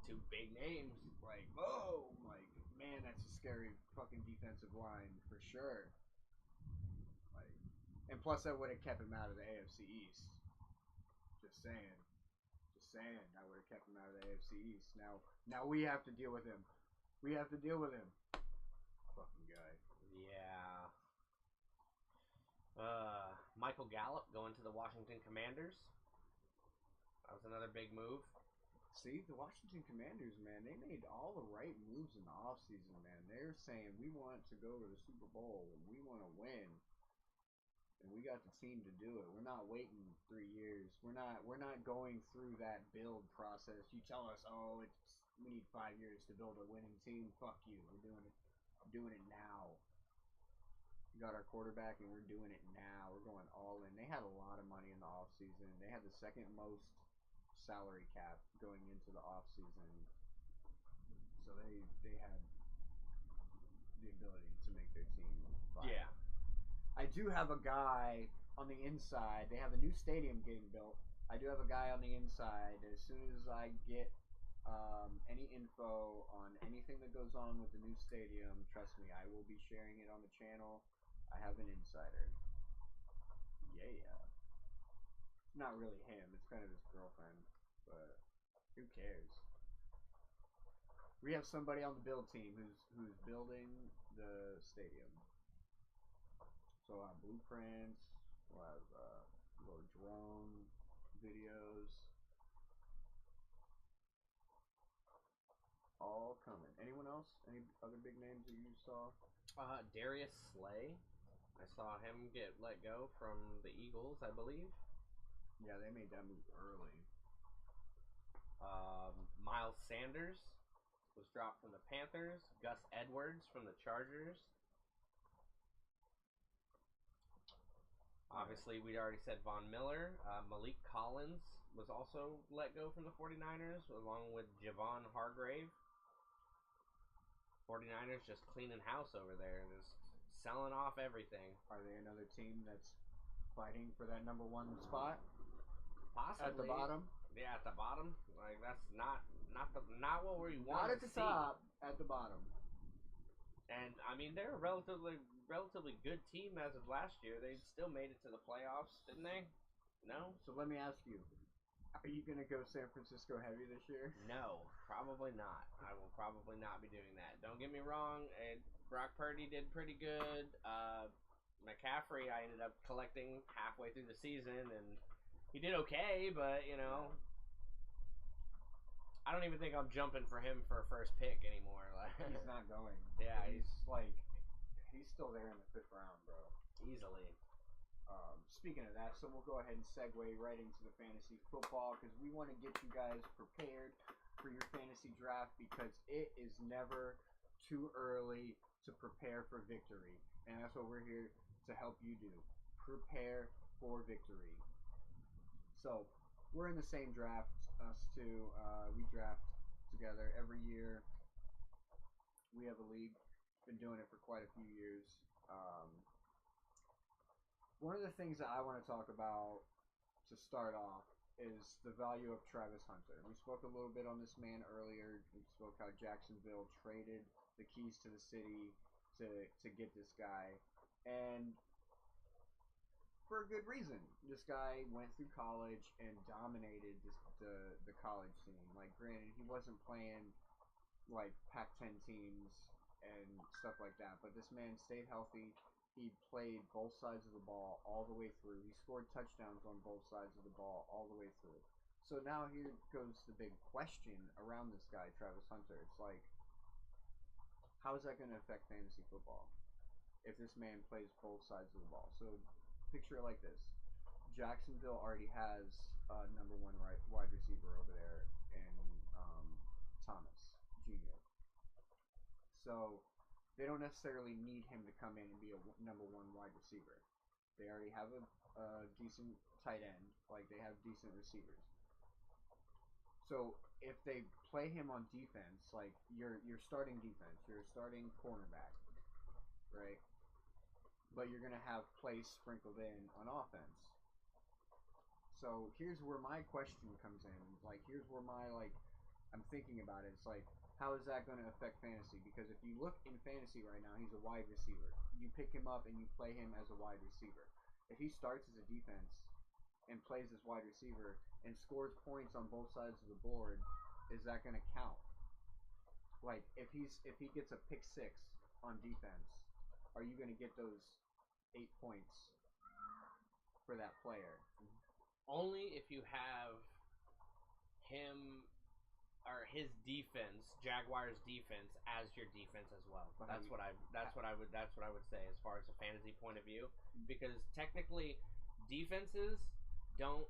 2 big names. Like, oh, like, man, that's a scary fucking defensive line for sure. Like, and plus that would have kept him out of the AFC East. Just saying. I would have kept him out of the AFC East. Now we have to deal with him. Fucking guy. Yeah. Michael Gallup going to the Washington Commanders. That was another big move. See, the Washington Commanders, man, they made all the right moves in the offseason, man. They're saying, we want to go to the Super Bowl, and we want to win. And we got the team to do it. We're not waiting 3 years. We're not going through that build process. You tell us, oh, we need 5 years to build a winning team. Fuck you. We're doing it. I'm doing it now. We got our quarterback, and we're doing it now. We're going all in. They had a lot of money in the offseason. They had the second most salary cap going into the offseason. So they had the ability to make their team viable. Yeah. I do have a guy on the inside. They have a new stadium getting built. I do have a guy on the inside. As soon as I get any info on anything that goes on with the new stadium, trust me, I will be sharing it on the channel. I have an insider. Yeah. It's not really him. It's kind of his girlfriend. But who cares? We have somebody on the build team who's building the stadium. So we'll have blueprints, we'll have little drone videos, all coming. Anyone else? Any other big names that you saw? Darius Slay. I saw him get let go from the Eagles, I believe. Yeah, they made that move early. Miles Sanders was dropped from the Panthers. Gus Edwards from the Chargers. Obviously, we'd already said Von Miller. Malik Collins was also let go from the 49ers, along with Javon Hargrave. 49ers just cleaning house over there, just selling off everything. Are they another team that's fighting for that number 1 spot? Possibly at the bottom. Yeah, at the bottom. Like that's not what we want. Not at the top, at the bottom. And I mean, they're a relatively good team as of last year. They still made it to the playoffs, didn't they? No. So let me ask you: are you gonna go San Francisco heavy this year? No, probably not. I will probably not be doing that. Don't get me wrong. Brock Purdy did pretty good. McCaffrey, I ended up collecting halfway through the season, and he did okay. But you know, I don't even think I'm jumping for him for a first pick anymore. Like, he's not going. Yeah, he's still there in the 5th round, bro. Easily. Speaking of that, so we'll go ahead and segue right into the fantasy football because we want to get you guys prepared for your fantasy draft because it is never too early to prepare for victory. And that's what we're here to help you do. Prepare for victory. So, we're in the same draft, us two. We draft together every year. We have a league. Been doing it for quite a few years. One of the things that I want to talk about to start off is the value of Travis Hunter. We spoke a little bit on this man earlier. We spoke how Jacksonville traded the keys to the city to get this guy. And for a good reason. This guy went through college and dominated the college scene. Like, granted, he wasn't playing like Pac-10 teams and stuff like that, but this man stayed healthy. He played both sides of the ball all the way through. He scored touchdowns on both sides of the ball all the way through. So now here goes the big question around this guy, Travis Hunter. It's like, how is that going to affect fantasy football if this man plays both sides of the ball? So picture it like this. Jacksonville already has a number 1 wide receiver over there in Thomas Jr. So they don't necessarily need him to come in and be a number 1 wide receiver. They already have a decent tight end. Like, they have decent receivers. So if they play him on defense, like your starting defense, your starting cornerback, right? But you're going to have plays sprinkled in on offense. So here's where my question comes in. Like, here's where I'm thinking about it. It's like, how is that going to affect fantasy? Because if you look in fantasy right now, he's a wide receiver. You pick him up and you play him as a wide receiver. If he starts as a defense and plays as wide receiver and scores points on both sides of the board, is that going to count? Like, if he gets a pick 6 on defense, are you going to get those 8 points for that player? Only if you have him or his defense, Jaguars defense, as your defense as well. That's what I would say as far as a fantasy point of view, because technically defenses don't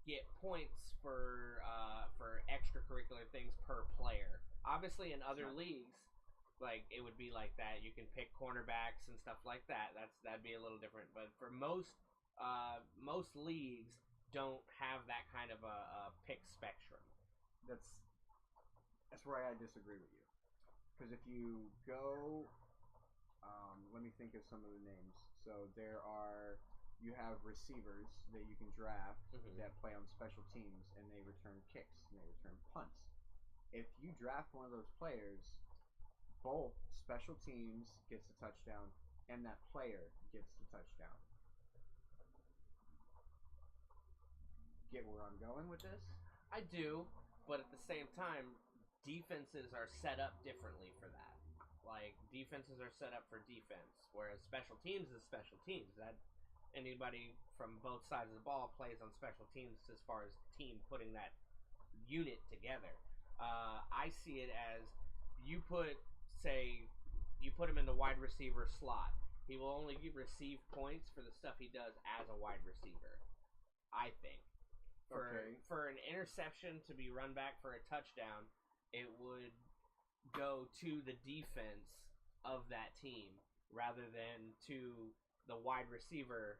get points for extracurricular things per player. Obviously, in other leagues, like, it would be like that. You can pick cornerbacks and stuff like that. That'd be a little different. But for most leagues, don't have that kind of a pick spectrum. That's where I disagree with you. Because if you go, let me think of some of the names. So you have receivers that you can draft that play on special teams, and they return kicks and they return punts. If you draft one of those players, both special teams gets the touchdown and that player gets the touchdown. Get where I'm going with this? I do, but at the same time, defenses are set up differently for that. Like, defenses are set up for defense, whereas special teams is special teams. That anybody from both sides of the ball plays on special teams as far as team putting that unit together. I see it as you put him in the wide receiver slot. He will only receive points for the stuff he does as a wide receiver, I think. For an interception to be run back for a touchdown, it would go to the defense of that team rather than to the wide receiver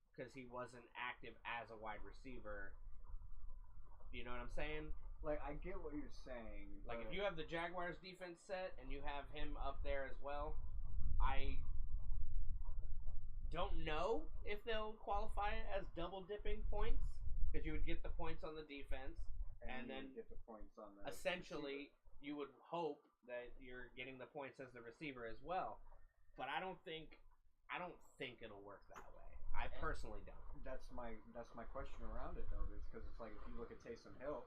because he wasn't active as a wide receiver. Do you know what I'm saying? Like, I get what you're saying. Like, if you have the Jaguars defense set and you have him up there as well, I don't know if they'll qualify it as double dipping points. because you would get the points on the defense, and then get the points on the essentially receiver. you would hope that you're getting the points as the receiver as well. But I don't think it'll work that way. I personally don't. That's my question around it though, is because it's like if you look at Taysom Hill,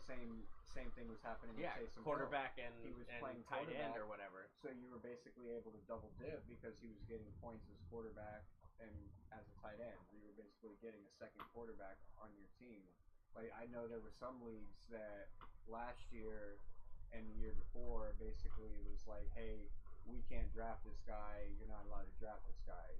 same thing was happening with Taysom quarterback Hill. and He was and playing tight end or whatever. So you were basically able to double dip because he was getting points as quarterback and as a tight end. You were basically getting a second quarterback on your team. Like I know there were some leagues that last year and the year before basically was like, hey, we can't draft this guy. You're not allowed to draft this guy.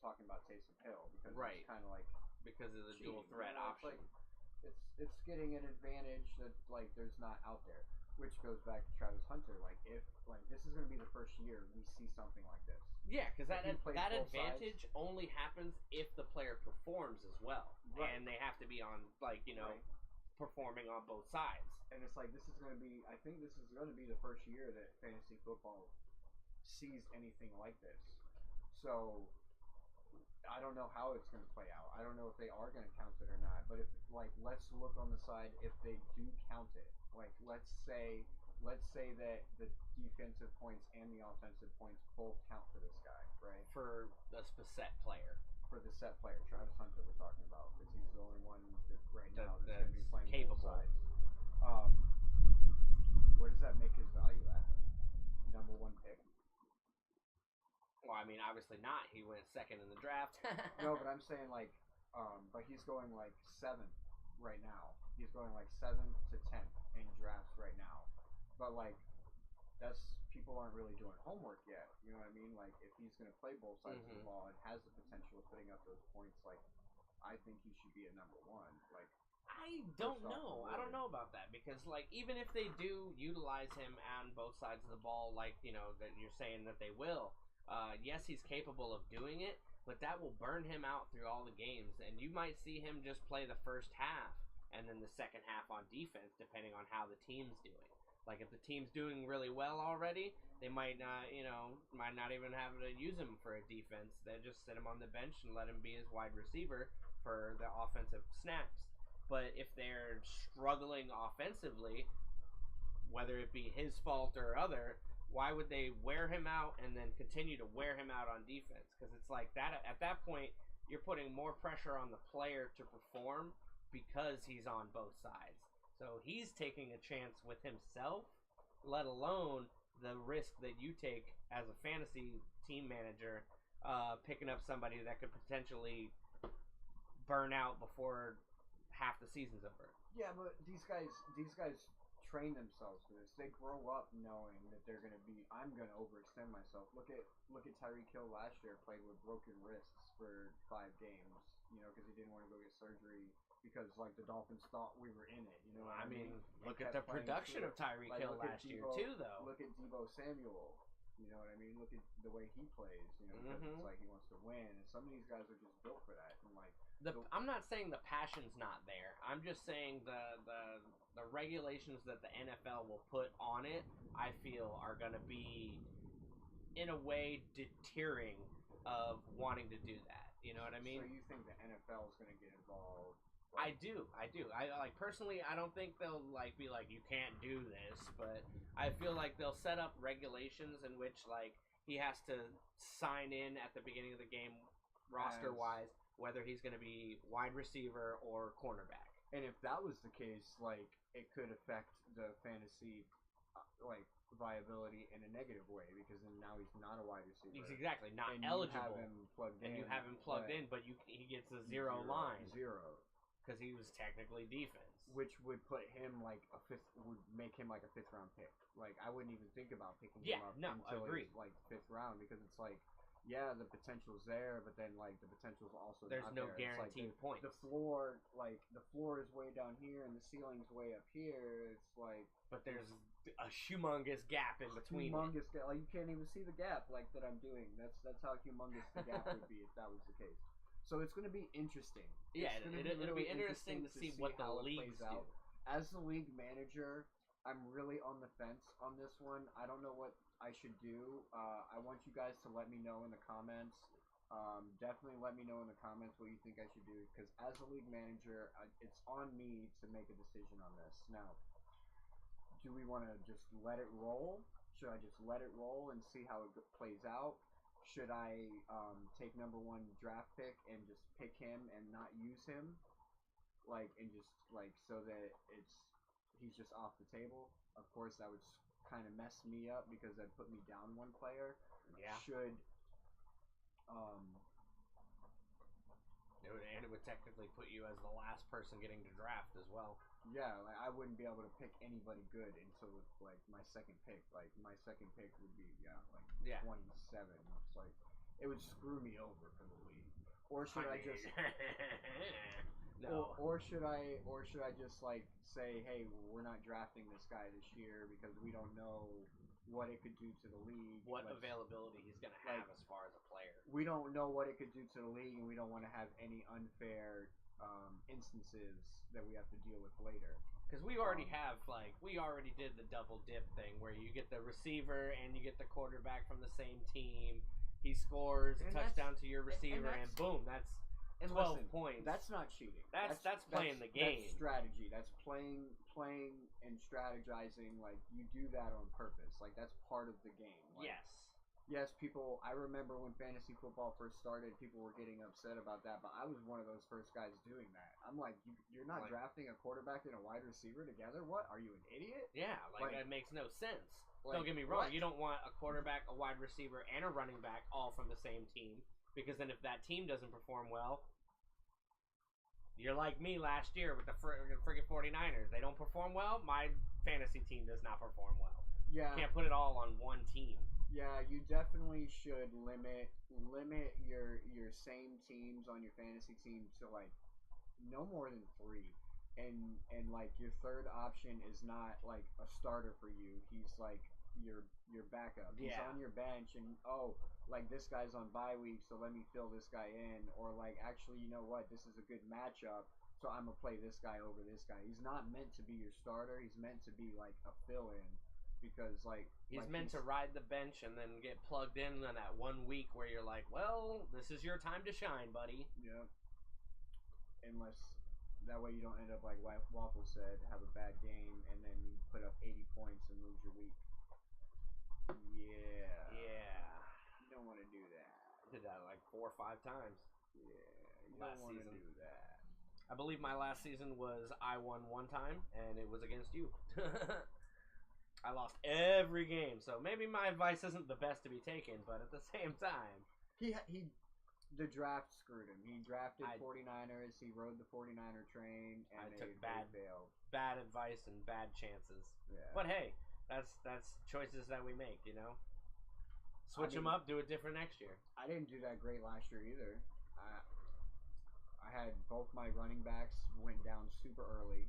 Talking about Taysom Hill because it's kind of like because of the dual threat option. Like, it's getting an advantage that like there's not out there, which goes back to Travis Hunter. Like if like this is going to be the first year we see something like this. Yeah, because that advantage sides, only happens if the player performs as well, and they have to be on performing on both sides. And it's like this is going to be. I think this is going to be the first year that fantasy football sees anything like this. So I don't know how it's going to play out. I don't know if they are going to count it or not. But if like, let's look on the side if they do count it. Like, let's say that the defensive points and the offensive points both count for this guy, right? For the set player. For the set player, Travis Hunter, we're talking about, because he's the only one that right now that's going to be playing capable. Both sides. Where does that make his value at? Number 1 pick. Well, I mean, obviously not. He went second in the draft. No, but I'm saying like, but he's going like 7th right now. He's going like 7th to 10th in drafts right now. But like, that's people aren't really doing homework yet. You know what I mean? Like, if he's going to play both sides of the ball and has the potential of putting up those points, like, I think he should be at number 1. Like, I don't know. I don't know about that because like, even if they do utilize him on both sides of the ball, like that you're saying that they will. Yes, he's capable of doing it, but that will burn him out through all the games, and you might see him just play the first half and then the second half on defense, depending on how the team's doing. Like, if the team's doing really well already, they might not, might not even have to use him for a defense. They just sit him on the bench and let him be his wide receiver for the offensive snaps. But if they're struggling offensively, whether it be his fault or other, why would they wear him out and then continue to wear him out on defense? Because it's like that. At that point, you're putting more pressure on the player to perform because he's on both sides. So he's taking a chance with himself, let alone the risk that you take as a fantasy team manager, picking up somebody that could potentially burn out before half the season's over. Yeah, but these guys train themselves for this. They grow up knowing that they're going to be. I'm going to overextend myself. Look at Tyreek Hill last year. Played with broken wrists for 5 games. Because he didn't want to go get surgery because like the Dolphins thought we were in it. You know what I mean? Look at the production of Tyreek Hill last year too, though. Look at Deebo Samuel. You know what I mean? Look at the way he plays. Because it's like he wants to win, and some of these guys are just built for that. And like, I'm not saying the passion's not there. I'm just saying the regulations that the NFL will put on it, I feel, are going to be, in a way, deterring of wanting to do that. You know what I mean? So you think the NFL is going to get involved? I do. I like, personally, I don't think they'll like be like, you can't do this, but I feel like they'll set up regulations in which like he has to sign in at the beginning of the game, roster wise, whether he's going to be wide receiver or cornerback. And if that was the case, like, it could affect the fantasy like viability in a negative way because then now he's not a wide receiver. He's exactly not and eligible. You have him plugged in, but he gets a zero line. Zero. Because he was technically defense. Which would put him like would make him like a 5th round pick. Like, I wouldn't even think about picking him up until he's like 5th round because it's like, yeah, the potential's there, but then like the potential's also there's not no there. guaranteed points. The floor is way down here and the ceiling's way up here. It's like, but there's a humongous gap in between. Like, you can't even see the gap like that I'm doing. That's how humongous the gap would be if that was the case. So it's going to be interesting. Yeah, it'll be interesting to see what the leagues do. As the league manager, I'm really on the fence on this one. I don't know what I should do. I want you guys to let me know in the comments Definitely let me know in the comments what you think I should do, because as a league manager, it's on me to make a decision on this. Now, do we want to just let it roll? Should I just let it roll and see how it plays out? Should I take number 1 draft pick and just pick him and not use him, and just so that he's just off the table? Of course, that would kind of mess me up because that'd put me down 1 player. Yeah. And it would technically put you as the last person getting to draft as well. Yeah, I wouldn't be able to pick anybody good until my second pick. My second pick would be 27. It's it would screw me over for the league. Or should I just no? Or should I just say, hey, we're not drafting this guy this year because we don't know what it could do to the league. What availability he's going to have as far as a player. We don't know what it could do to the league, and we don't want to have any unfair instances that we have to deal with later. Because we already we already did the double dip thing where you get the receiver and you get the quarterback from the same team. He scores a touchdown to your receiver, and boom, that's 12 points. That's not cheating. That's playing the game. That's strategy. That's playing and strategizing. You do that on purpose. That's part of the game. Yes, people. I remember when fantasy football first started, people were getting upset about that, but I was one of those first guys doing that. I'm like, you're not drafting a quarterback and a wide receiver together? What? Are you an idiot? Yeah, that makes no sense. Don't get me wrong. What? You don't want a quarterback, a wide receiver, and a running back all from the same team, because then if that team doesn't perform well, you're like me last year with the friggin' 49ers. They don't perform well. My fantasy team does not perform well. Yeah. Can't put it all on one team. Yeah, you definitely should limit your same teams on your fantasy team to no more than 3. And your third option is not a starter for you. He's your backup. He's on your bench, and this guy's on bye week, so let me fill this guy in. Or actually, you know what? This is a good matchup, so I'm gonna play this guy over this guy. He's not meant to be your starter. He's meant to be a fill-in, because he's meant to ride the bench and then get plugged in that 1 week where you're like, well, this is your time to shine, buddy. Yeah. Unless that way you don't end up like Waffle said, have a bad game and then you put up 80 points and lose your week. Yeah. You don't want to do that. I did that 4 or 5 times. Yeah. You don't want to do that. I believe my last season was I won 1 time and it was against you. I lost every game, so maybe my advice isn't the best to be taken, but at the same time, the draft screwed him. He drafted 49ers. He rode the 49er train, and I took failed. Bad advice and bad chances. Yeah. But hey, that's choices that we make, you know. Switch them up, do it different next year. I didn't do that great last year either. I had both my running backs went down super early,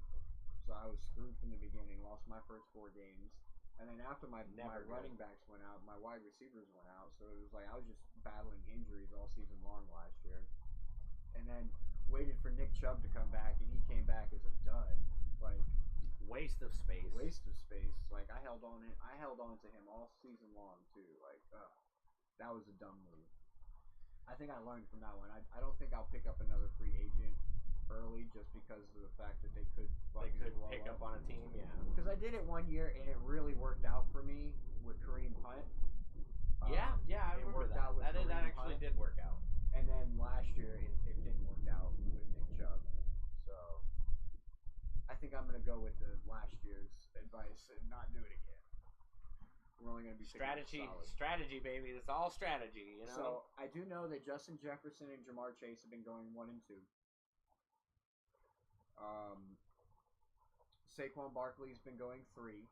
so I was screwed from the beginning. Lost my first 4 games. And then after my running backs went out, my wide receivers went out. So it was I was just battling injuries all season long last year. And then waited for Nick Chubb to come back, and he came back as a dud. Waste of space. I held on to him all season long too. That was a dumb move. I think I learned from that one. I don't think I'll pick up another free agent early just because of the fact that they could pick up on a team, yeah. Because I did it 1 year and it really worked out for me with Kareem Hunt. I remember that. That actually did work out. And then last year it didn't work out with Nick Chubb. So I think I'm gonna go with the last year's advice and not do it again. We're only gonna be strategy, baby. It's all strategy, you know. So I do know that Justin Jefferson and Jamar Chase have been going 1 and 2. Saquon Barkley's been going 3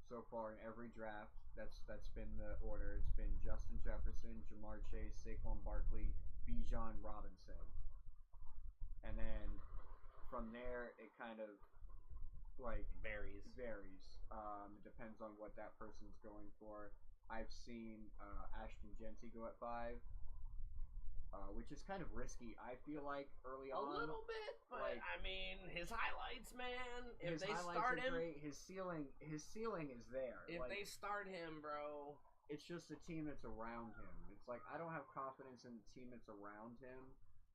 so far in every draft. That's been the order. It's been Justin Jefferson, Jamar Chase, Saquon Barkley, Bijan Robinson, and then from there it kind of varies. It depends on what that person's going for. I've seen Ashton Genty go at 5. Which is kind of risky, I feel like, early on. A little bit, but I mean, his highlights, man. If they are start him, great. His ceiling is there. If they start him, bro, it's just the team that's around him. It's like I don't have confidence in the team that's around him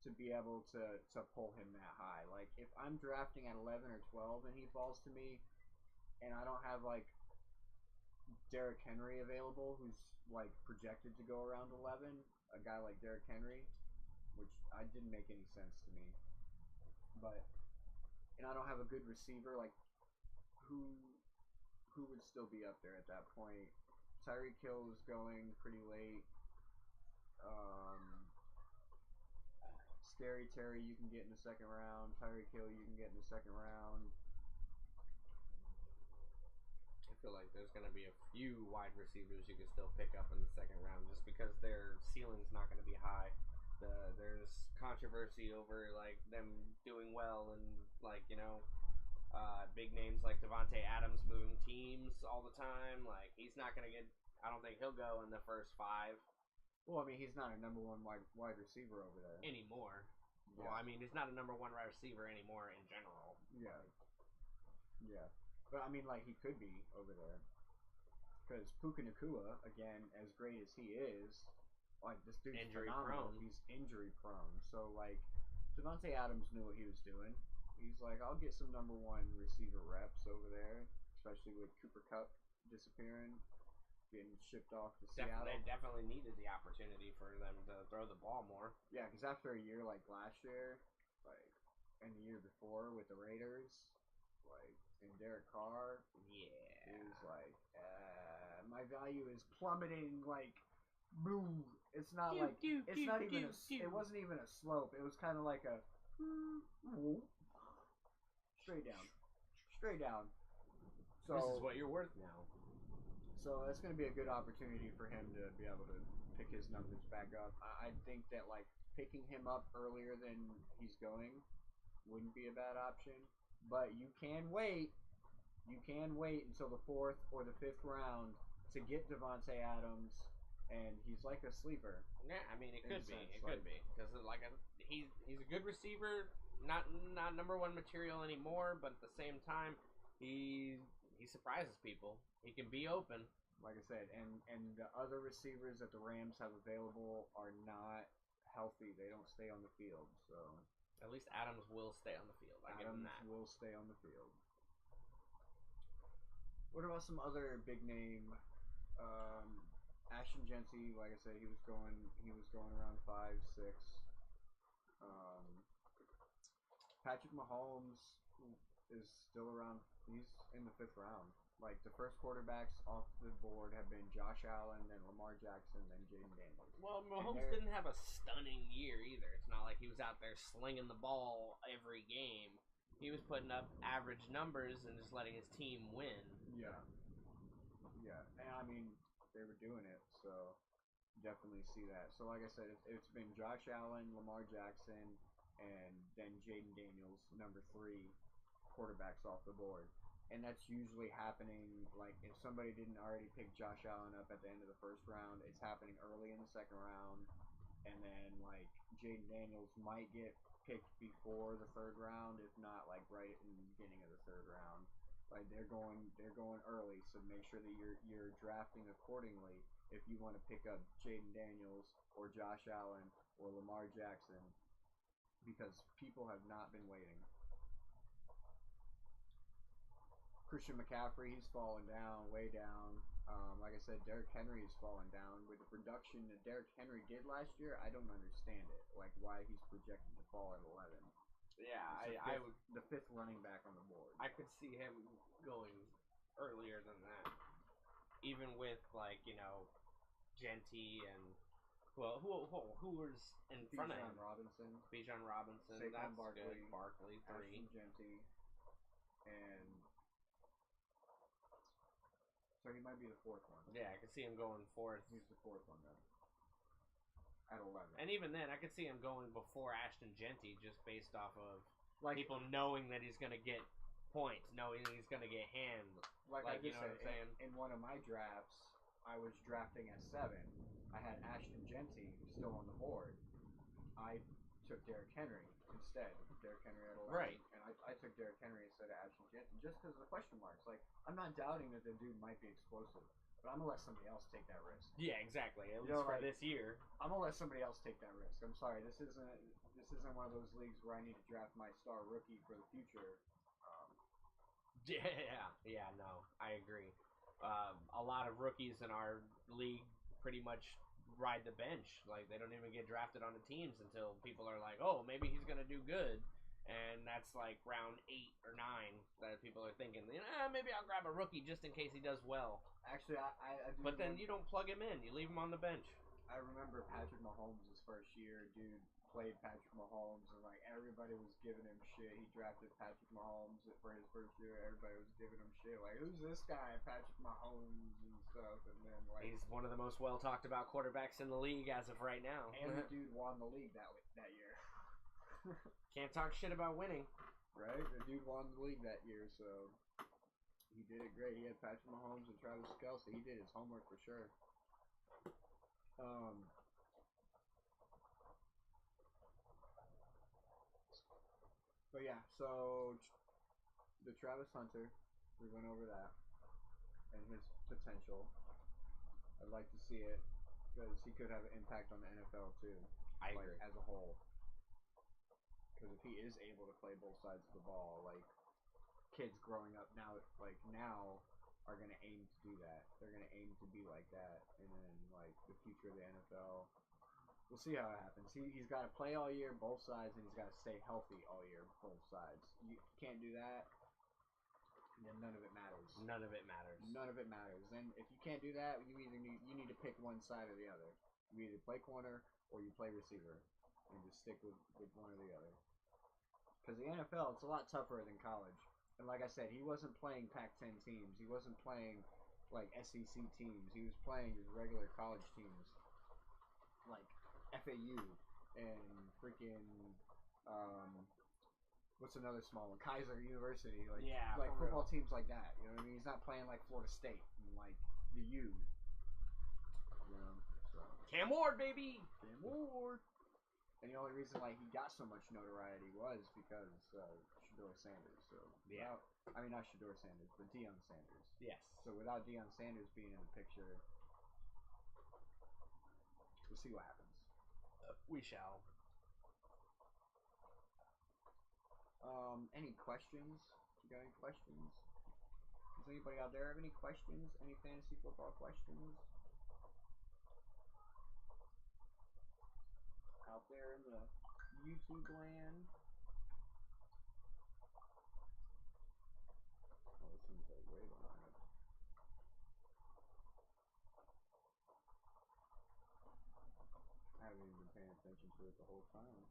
to be able to pull him that high. Like if I'm drafting at 11 or 12 and he falls to me, and I don't have like Derrick Henry available, who's like projected to go around 11, a guy like Derrick Henry, which I didn't make any sense to me. But and I don't have a good receiver, like who would still be up there at that point? Tyreek Hill is going pretty late. Scary Terry you can get in the second round. Tyreek Hill you can get in the second round. I feel like there's going to be a few wide receivers you can still pick up in the second round just because their ceiling's not going to be high. There's controversy over like them doing well and like big names like Devontae Adams moving teams all the time. Like he's not going to get. I don't think he'll go in the first 5. Well, I mean he's not a number 1 wide receiver over there anymore. Yeah. Well, I mean he's not a number 1 wide receiver anymore in general. Yeah. Yeah. But I mean, like he could be over there, because Puka Nacua, again, as great as he is, like this dude's injury phenomenal. prone. He's injury prone. So like, Devontae Adams knew what he was doing. He's like, I'll get some number 1 receiver reps over there, especially with Cooper Kupp disappearing, getting shipped off to Seattle. They definitely needed the opportunity for them to throw the ball more. Yeah, because after a year like last year, like, and the year before with the Raiders, like. And Derek Carr, is like, my value is plummeting. Like, boom. It's not like it's not even. It wasn't even a slope. It was kind of like a straight down. So this is what you're worth now. So that's going to be a good opportunity for him to be able to pick his numbers back up. I think that like picking him up earlier than he's going wouldn't be a bad option. But you can wait. You can wait until the 4th or the 5th round to get Devontae Adams, and he's like a sleeper. Yeah, I mean it could be. It could be because like he's a good receiver, not number 1 material anymore, but at the same time he surprises people. He can be open. Like I said, and the other receivers that the Rams have available are not healthy. They don't stay on the field, so. At least Adams will stay on the field. Adams will stay on the field. What about some other big name? Ashton Genty, like I said, he was going around 5, 6. Patrick Mahomes is still around. He's in the 5th round. Like the first quarterbacks off the board have been Josh Allen, then Lamar Jackson, then Jaden Daniels. Well, Mahomes didn't have a stunning year either. It's not like he was out there slinging the ball every game. He was putting up average numbers and just letting his team win. Yeah. And I mean, they were doing it, so definitely see that. So like I said, it's been Josh Allen, Lamar Jackson, and then Jaden Daniels, number 3 quarterbacks off the board. And that's usually happening, like, if somebody didn't already pick Josh Allen up at the end of the 1st round, it's happening early in the 2nd round. And then, like, Jaden Daniels might get picked before the 3rd round, if not, like, right in the beginning of the 3rd round. Like, they're going early, so make sure that you're drafting accordingly if you want to pick up Jaden Daniels or Josh Allen or Lamar Jackson, because people have not been waiting. Christian McCaffrey, he's fallen down, way down. Like I said, Derrick Henry is falling down. With the production that Derrick Henry did last year, I don't understand it. Like, why he's projected to fall at 11. Yeah, I would. The 5th running back on the board. I could see him going earlier than that. Even with, like, Genty and, well, who was in front of him? Bijan Robinson. Saquon That's Barkley. Good. Barkley, 3. Ashton Genty. And so he might be the 4th one. Yeah, I could see him going 4th. He's the 4th one then. At 11. And even then, I could see him going before Ashton Genty, just based off of people knowing that he's going to get points, knowing he's going to get hands. Like you know what I'm saying? In one of my drafts, I was drafting at 7. I had Ashton Genty still on the board. I took Derrick Henry instead. Derrick Henry at 11. Right. And I took Derrick Henry instead of Ashton Genty just because of the question marks. Like, I'm not doubting that the dude might be explosive. But I'm gonna let somebody else take that risk. Yeah, exactly. At You know, least for like, this year. I'm gonna let somebody else take that risk. I'm sorry, this isn't one of those leagues where I need to draft my star rookie for the future. Yeah, no, I agree. A lot of rookies in our league pretty much ride the bench. Like, they don't even get drafted on the teams until people are like, oh, maybe he's going to do good. And that's like round 8 or 9 that people are thinking, maybe I'll grab a rookie just in case he does well. Actually, I do. But then you don't plug him in. You leave him on the bench. I remember Patrick Mahomes' first year. Dude played Patrick Mahomes, and like everybody was giving him shit. He drafted Patrick Mahomes for his first year. Everybody was giving him shit. Like, who's this guy, Patrick Mahomes and stuff. And then like he's one of the most well talked about quarterbacks in the league as of right now. And the dude won the league that year. Can't talk shit about winning. Right? The dude won the league that year, so he did it great. He had Patrick Mahomes and Travis Kelce. He did his homework for sure. But yeah, so the Travis Hunter, we went over that and his potential. I'd like to see it because he could have an impact on the NFL too. I agree. As a whole. Because if he is able to play both sides of the ball, like kids growing up now are going to aim to do that. They're going to aim to be like that. And then like the future of the NFL, we'll see how it happens. He's got to play all year, both sides, and he's got to stay healthy all year, both sides. You can't do that, then none of it matters. None of it matters. None of it matters. And if you can't do that, you need to pick one side or the other. You either play corner or you play receiver, and just stick with one or the other. Because the NFL, it's a lot tougher than college. And like I said, he wasn't playing Pac-10 teams. He wasn't playing like SEC teams. He was playing his regular college teams, like FAU and freaking what's another small one? Kaiser University. Like, yeah, like football teams like that. You know what I mean? He's not playing like Florida State and like the U. You know, so Cam Ward, baby. Cam Ward. And the only reason like he got so much notoriety was because Shedeur Sanders. So yeah, I mean not Shedeur Sanders, but Deion Sanders. Yes. So without Deion Sanders being in the picture, we'll see what happens. We shall. Any questions? You got any questions? Does anybody out there have any questions? Any fantasy football questions? Out there in the YouTube land? Oh, this seems like way behind. I haven't even been paying attention to it the whole time.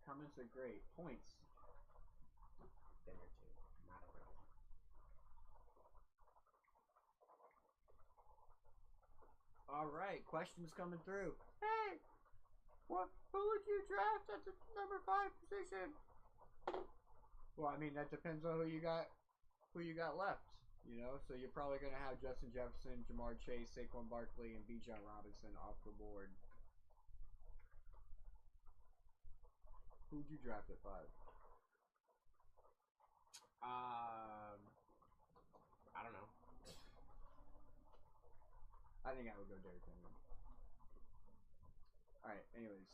Comments are great. Points. Dinner too. Not a problem. All right, questions coming through. Hey, who would you draft at the number 5 position? Well, I mean that depends on who you got left. You know, so you're probably gonna have Justin Jefferson, Jamar Chase, Saquon Barkley, and Bijan Robinson off the board. Who'd you draft at 5? I don't know. I think I would go Derrick Henry. Alright, anyways.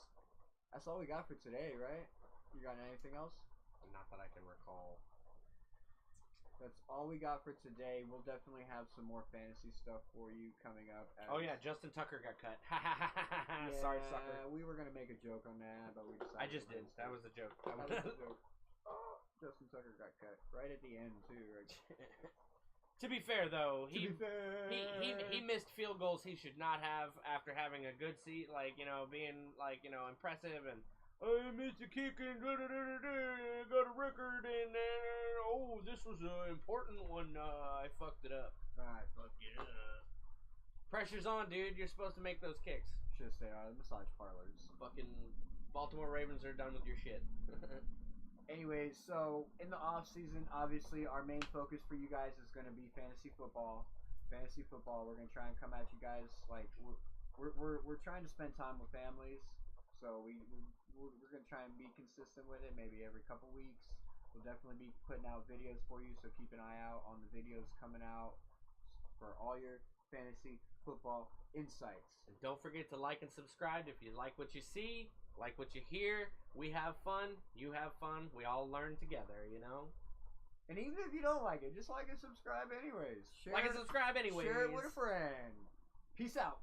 That's all we got for today, right? You got anything else? Not that I can recall. That's all we got for today. We'll definitely have some more fantasy stuff for you coming up. Oh yeah, Justin Tucker got cut. Yeah, sorry, sucker. We were gonna make a joke on that, but we decided. I just did. That was a joke. That was a joke. Oh, Justin Tucker got cut right at the end too. Right? To be fair, though, he missed field goals he should not have after having a good seat, like, you know, being like, you know, impressive and. I missed a kick and got a record and oh, this was an important one. I fucked it up. I fucked it up. Pressure's on, dude. You're supposed to make those kicks. Should stay out of the massage parlors. Fucking Baltimore Ravens are done with your shit. Anyways, so in the off season, obviously our main focus for you guys is going to be fantasy football. Fantasy football. We're going to try and come at you guys like we're trying to spend time with families. So we're gonna try and be consistent with it. Maybe every couple weeks. We'll definitely be putting out videos for you. So keep an eye out on the videos coming out for all your fantasy football insights. And don't forget to like and subscribe if you like what you see, like what you hear. We have fun. You have fun. We all learn together, you know? And even if you don't like it, just like and subscribe anyways. Like and subscribe anyways. Share it with a friend. Peace out.